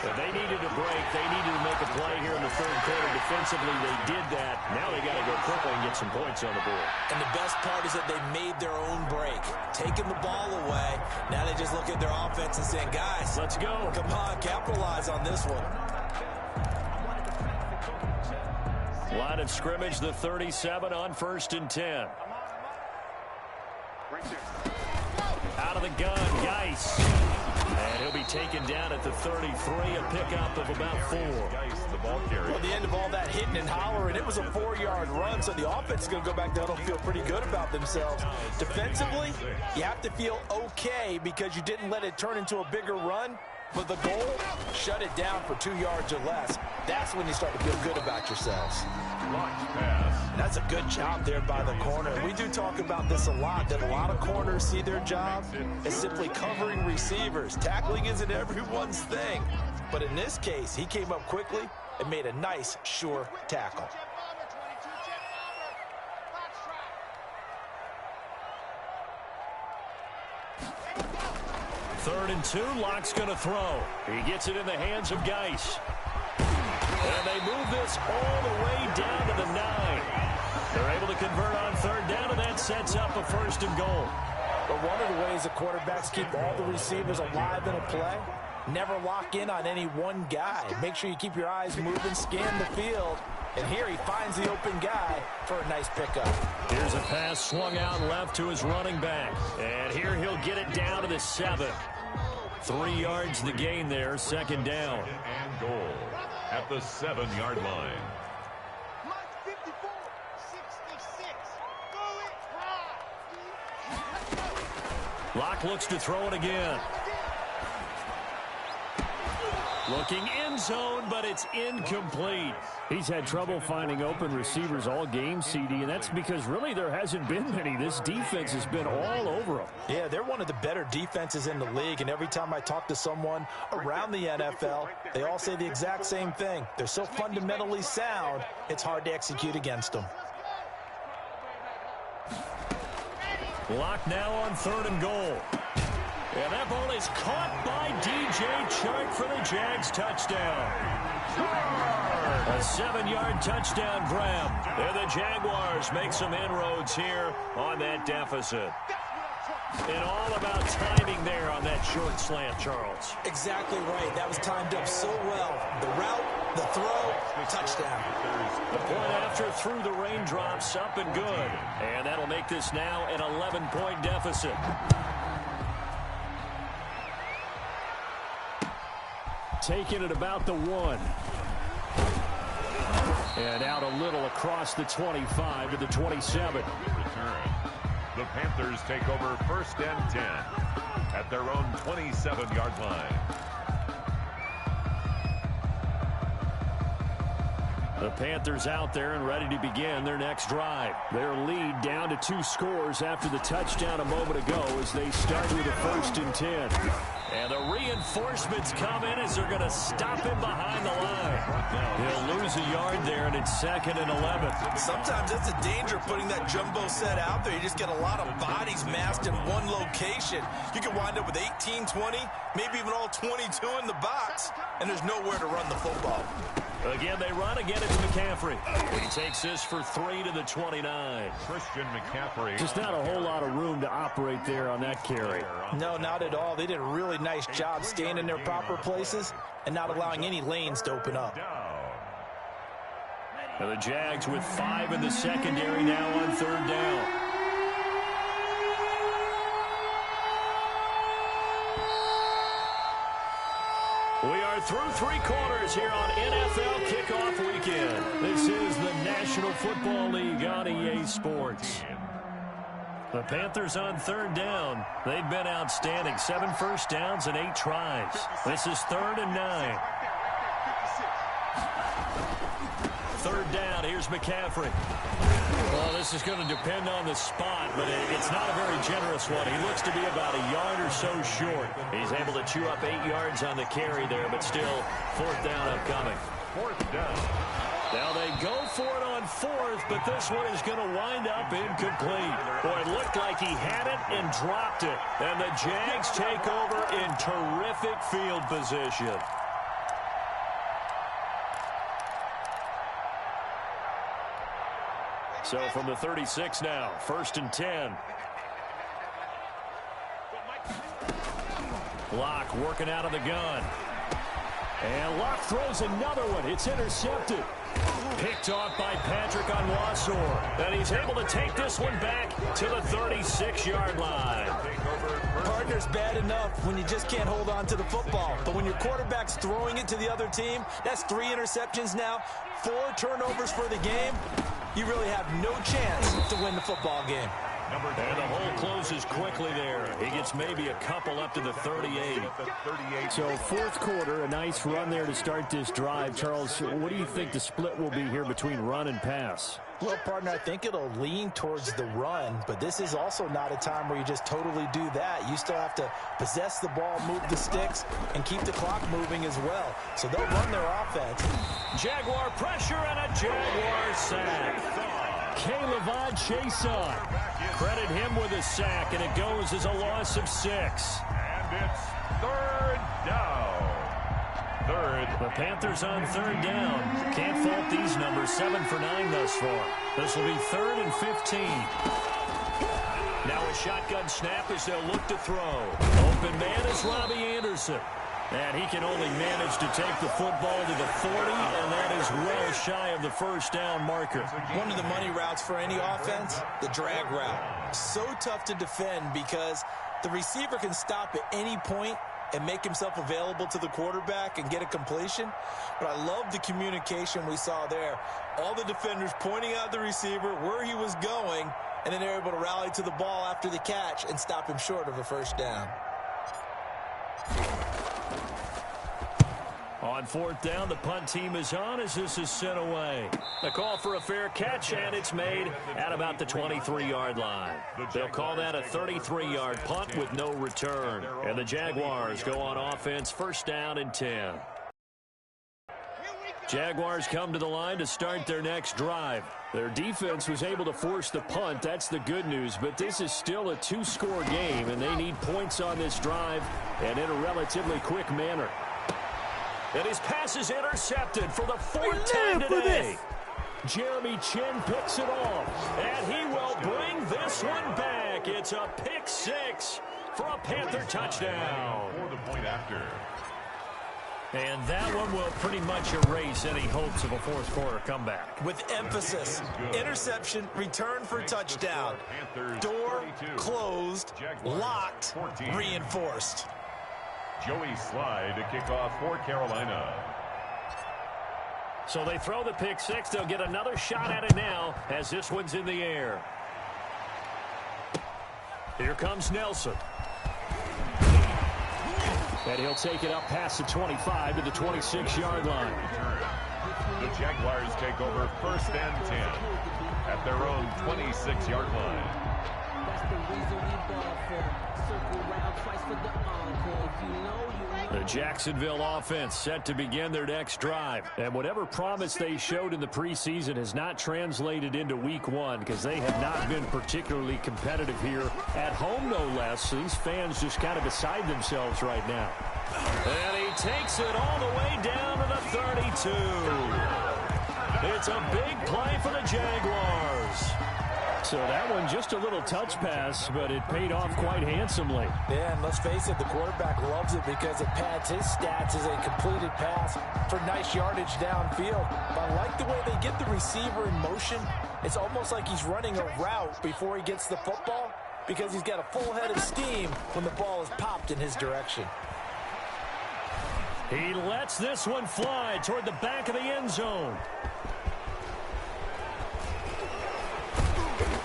But they needed a break. They needed to make a play here in the 3rd quarter. Defensively, they did that. Now they got to go quickly and get some points on the board. And the best part is that they made their own break. Taking the ball away. Now they just look at their offense and saying, guys, let's go. Come on, capitalize on this one. Line of scrimmage, the 37 on 1st and 10. Out of the gun, Geis. And he'll be taken down at the 33, a pickup of about 4. Geis, the ball carrier. Well, the end of all that hitting and hollering. It was a 4-yard run, so the offense is going to go back down and feel pretty good about themselves. Defensively, you have to feel okay because you didn't let it turn into a bigger run. But the goal, shut it down for 2 yards or less. That's when you start to feel good about yourselves. Launch pass. That's a good job there by the corner. We do talk about this a lot, that a lot of corners see their job as simply covering receivers. Tackling isn't everyone's thing. But in this case, he came up quickly and made a nice, sure tackle. Third and 2, Locke's going to throw. He gets it in the hands of Geis. And they move this all the way down to the 9. They're able to convert on third down, and that sets up a 1st and goal. But one of the ways the quarterbacks keep all the receivers alive in a play, never lock in on any one guy. Make sure you keep your eyes moving, scan the field. And here he finds the open guy for a nice pickup. Here's a pass swung out left to his running back. And here he'll get it down to the 7. 3 yards the gain there, 2nd down. And goal at the 7-yard line. Mark 54, 66. Go it high. Locke looks to throw it again. Looking end zone, but it's incomplete. He's had trouble finding open receivers all game, CD, and that's because really there hasn't been many. This defense has been all over them. Yeah, they're one of the better defenses in the league, and every time I talk to someone around the NFL, they all say the exact same thing. They're so fundamentally sound, it's hard to execute against them. Locke now on 3rd and goal. And that ball is caught by DJ Chark for the Jags touchdown. A 7-yard touchdown grab. And the Jaguars make some inroads here on that deficit. And all about timing there on that short slant, Charles. Exactly right. That was timed up so well. The route, the throw, touchdown. The point after through the raindrops, up and good. And that'll make this now an 11-point deficit. Taking it about the 1. And out a little across the 25 to the 27. Return. The Panthers take over 1st and 10 at their own 27-yard line. The Panthers out there and ready to begin their next drive. Their lead down to 2 scores after the touchdown a moment ago as they start with a 1st and 10. And the reinforcements come in as they're going to stop him behind the line. He'll lose a yard there, and it's 2nd and 11. Sometimes it's a danger putting that jumbo set out there. You just get a lot of bodies massed in one location. You can wind up with 18, 20, maybe even all 22 in the box, and there's nowhere to run the football. Again, they run. Again, it's McCaffrey. He takes this for 3 to the 29. Christian McCaffrey. Just not a whole lot of room to operate there on that carry. No, not at all. They did a really nice job staying in their proper places and not allowing any lanes to open up. And the Jags with 5 in the secondary now on 3rd down. We are through 3 quarters here on NFL Kickoff Weekend. This is the National Football League on EA Sports. The Panthers on 3rd down. They've been outstanding. 7 first downs and 8 tries. This is 3rd and 9. 3rd down. Here's McCaffrey. Well, this is going to depend on the spot, but it's not a very generous one. He looks to be about a yard or so short. He's able to chew up 8 yards on the carry there, but still 4th down upcoming. 4th down. Now they go for it on 4th, but this one is going to wind up incomplete. Boy, it looked like he had it and dropped it. And the Jags take over in terrific field position. So from the 36 now, 1st and 10. Locke working out of the gun. And Locke throws another one. It's intercepted. Picked Picked off by Patrick Onwuasor. And he's able to take this one back to the 36-yard line. Partner's bad enough when you just can't hold on to the football. But when your quarterback's throwing it to the other team, that's 3 interceptions now, 4 turnovers for the game. You really have no chance to win the football game. And the hole closes quickly there. He gets maybe a couple up to the 38. So fourth quarter, a nice run there to start this drive. Charles, what do you think the split will be here between run and pass? Well, partner, I think it'll lean towards the run, but this is also not a time where you just totally do that. You still have to possess the ball, move the sticks, and keep the clock moving as well. So they'll run their offense. Jaguar pressure and a Jaguar sack. K-Levon Chason. Credit him with a sack, and it goes as a loss of 6. And it's third down. The Panthers on third down. Can't fault these numbers. 7 for 9 thus far. This will be 3rd and 15. Now a shotgun snap as they'll look to throw. Open man is Robbie Anderson. And he can only manage to take the football to the 40, and that is well shy of the first down marker. One of the money routes for any offense, the drag route. So tough to defend because the receiver can stop at any point and make himself available to the quarterback and get a completion. But I love the communication we saw there. All the defenders pointing out the receiver, where he was going, and then they're able to rally to the ball after the catch and stop him short of a first down. On fourth down, the punt team is on as this is sent away. A call for a fair catch, and it's made at about the 23-yard line. They'll call that a 33-yard punt with no return. And the Jaguars go on offense, first down and 10. Jaguars come to the line to start their next drive. Their defense was able to force the punt. That's the good news. But this is still a 2-score game, and they need points on this drive and in a relatively quick manner. And his pass is intercepted for the 4th time today. Jeremy Chin picks it off, and he will bring this one back. It's a pick 6 for a Panther touchdown. For the point after. And that one will pretty much erase any hopes of a fourth quarter comeback. With emphasis, interception, return for touchdown. Door closed, locked, reinforced. Joey Slye to kick off for Carolina. So they throw the pick 6. They'll get another shot at it now as this one's in the air. Here comes Nelson. And he'll take it up past the 25 to the 26-yard line. The Jaguars take over first and 10 at their own 26-yard line. That's the reason we ball for circle round twice for the encore. If you know, you The Jacksonville offense set to begin their next drive. And whatever promise they showed in the preseason has not translated into week 1 because they have not been particularly competitive here at home, no less. So these fans just kind of beside themselves right now. And he takes it all the way down to the 32. It's a big play for the Jaguars. So that one just a little touch pass, but it paid off quite handsomely. Yeah, and let's face it, the quarterback loves it because it pads his stats as a completed pass for nice yardage downfield. But I like the way they get the receiver in motion. It's almost like he's running a route before he gets the football because he's got a full head of steam when the ball is popped in his direction. He lets this one fly toward the back of the end zone.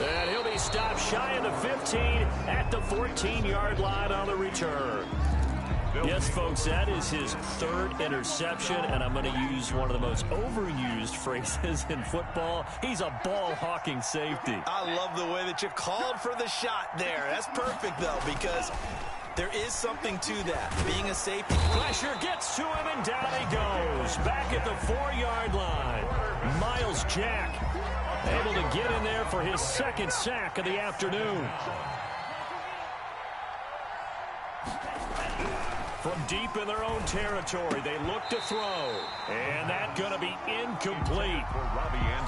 And he'll be stopped shy of the 15 at the 14-yard line on the return. Yes, folks, that is his 3rd interception, and I'm going to use one of the most overused phrases in football. He's a ball-hawking safety. I love the way that you called for the shot there. That's perfect, though, because there is something to that, being a safety. Pressure gets to him, and down he goes. Back at the 4-yard line. Miles Jack able to get in there for his 2nd sack of the afternoon. From deep in their own territory, they look to throw. And that's going to be incomplete.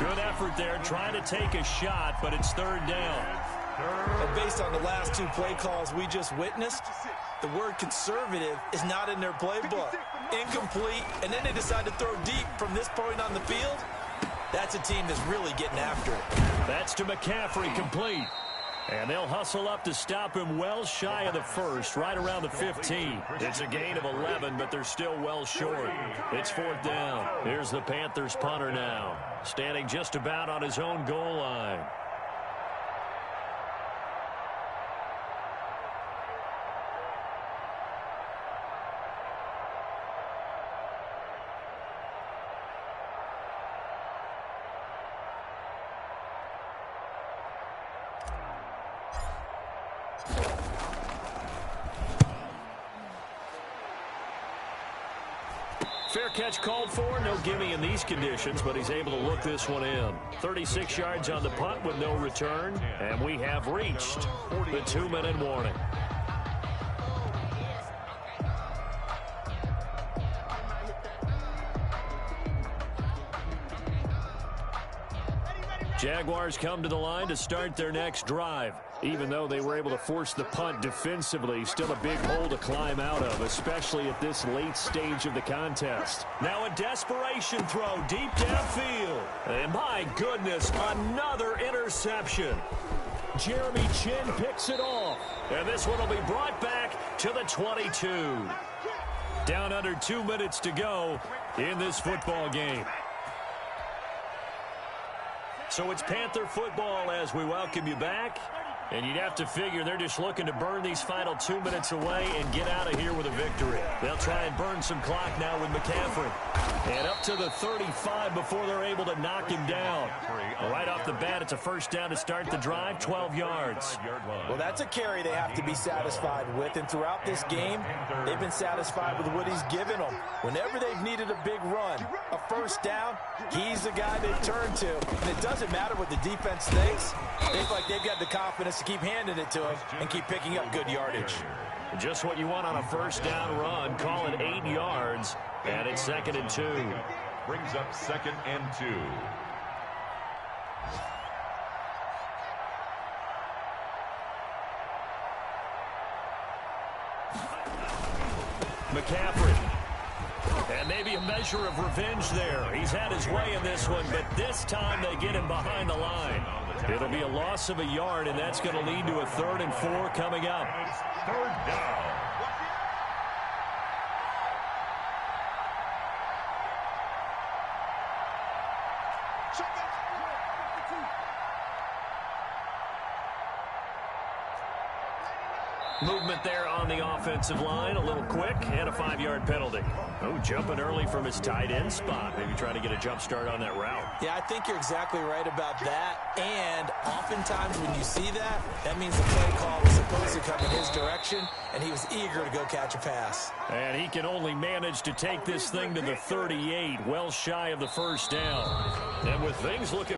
Good effort there, trying to take a shot, but it's 3rd down. And based on the last 2 play calls we just witnessed, the word conservative is not in their playbook. Incomplete, and then they decide to throw deep from this point on the field. That's a team that's really getting after it. That's to McCaffrey, complete. And they'll hustle up to stop him well shy of the first, right around the 15. It's a gain of 11, but they're still well short. It's 4th down. Here's the Panthers punter now, standing just about on his own goal line. Fair catch called for. No gimme in these conditions, but he's able to look this one in. 36 yards on the punt with no return, and we have reached the 2-minute warning. Jaguars come to the line to start their next drive. Even though they were able to force the punt defensively, still a big hole to climb out of, especially at this late stage of the contest. Now a desperation throw deep downfield. And my goodness, another interception. Jeremy Chin picks it off. And this one will be brought back to the 22. Down under 2 minutes to go in this football game. So it's Panther football as we welcome you back. And you'd have to figure they're just looking to burn these final 2 minutes away and get out of here with a victory. They'll try and burn some clock now with McCaffrey. And up to the 35 before they're able to knock him down. Right off the bat, it's a first down to start the drive, 12 yards. Well, that's a carry they have to be satisfied with. And throughout this game, they've been satisfied with what he's given them. Whenever they've needed a big run, a first down, he's the guy they turn to. And it doesn't matter what the defense thinks. They feel like they've got the confidence to keep handing it to him and keep picking up good yardage. Just what you want on a first down run. Call it 8 yards. And it's 2nd and 2. Brings up 2nd and 2. McCaffrey. And maybe a measure of revenge there. He's had his way in this one, but this time they get him behind the line. It'll be a loss of a yard, and that's going to lead to a 3rd and 4 coming up. 3rd down. Movement there on the offensive line, a little quick, and a 5-yard penalty. Oh, jumping early from his tight end spot. Maybe trying to get a jump start on that route. Yeah, I think you're exactly right about that. And oftentimes when you see that, that means the play call was supposed to come in his direction, and he was eager to go catch a pass. And he can only manage to take this thing to the 38, well shy of the first down. And with things looking,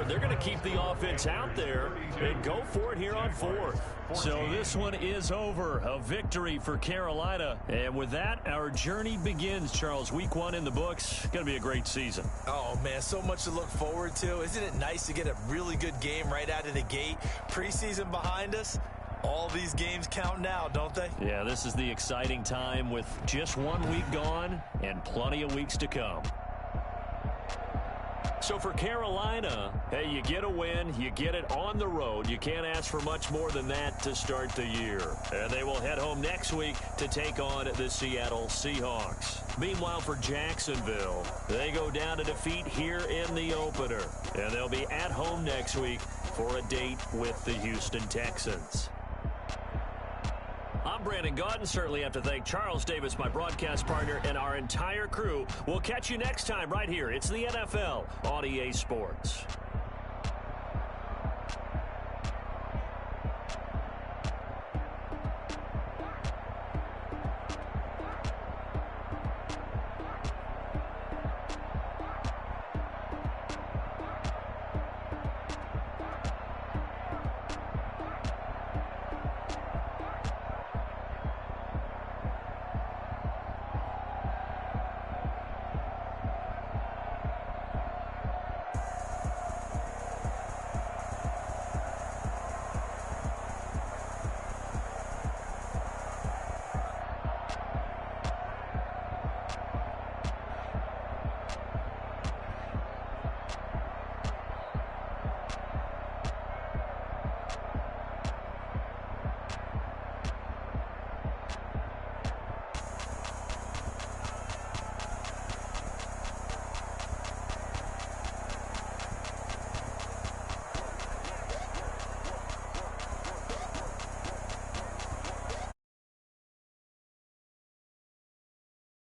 they're going to keep the offense out there and go for it here on 4th. So this one is over. A victory for Carolina. And with that, our journey begins, Charles. Week 1 in the books. Going to be a great season. Oh, man, so much to look forward to. Isn't it nice to get a really good game right out of the gate? Preseason behind us. All these games count now, don't they? Yeah, this is the exciting time with just 1 week gone and plenty of weeks to come. So for Carolina, hey, you get a win, you get it on the road. You can't ask for much more than that to start the year. And they will head home next week to take on the Seattle Seahawks. Meanwhile, for Jacksonville, they go down to defeat here in the opener. And they'll be at home next week for a date with the Houston Texans. I'm Brandon Gaudin. Certainly have to thank Charles Davis, my broadcast partner, and our entire crew. We'll catch you next time right here. It's the NFL on EA Sports.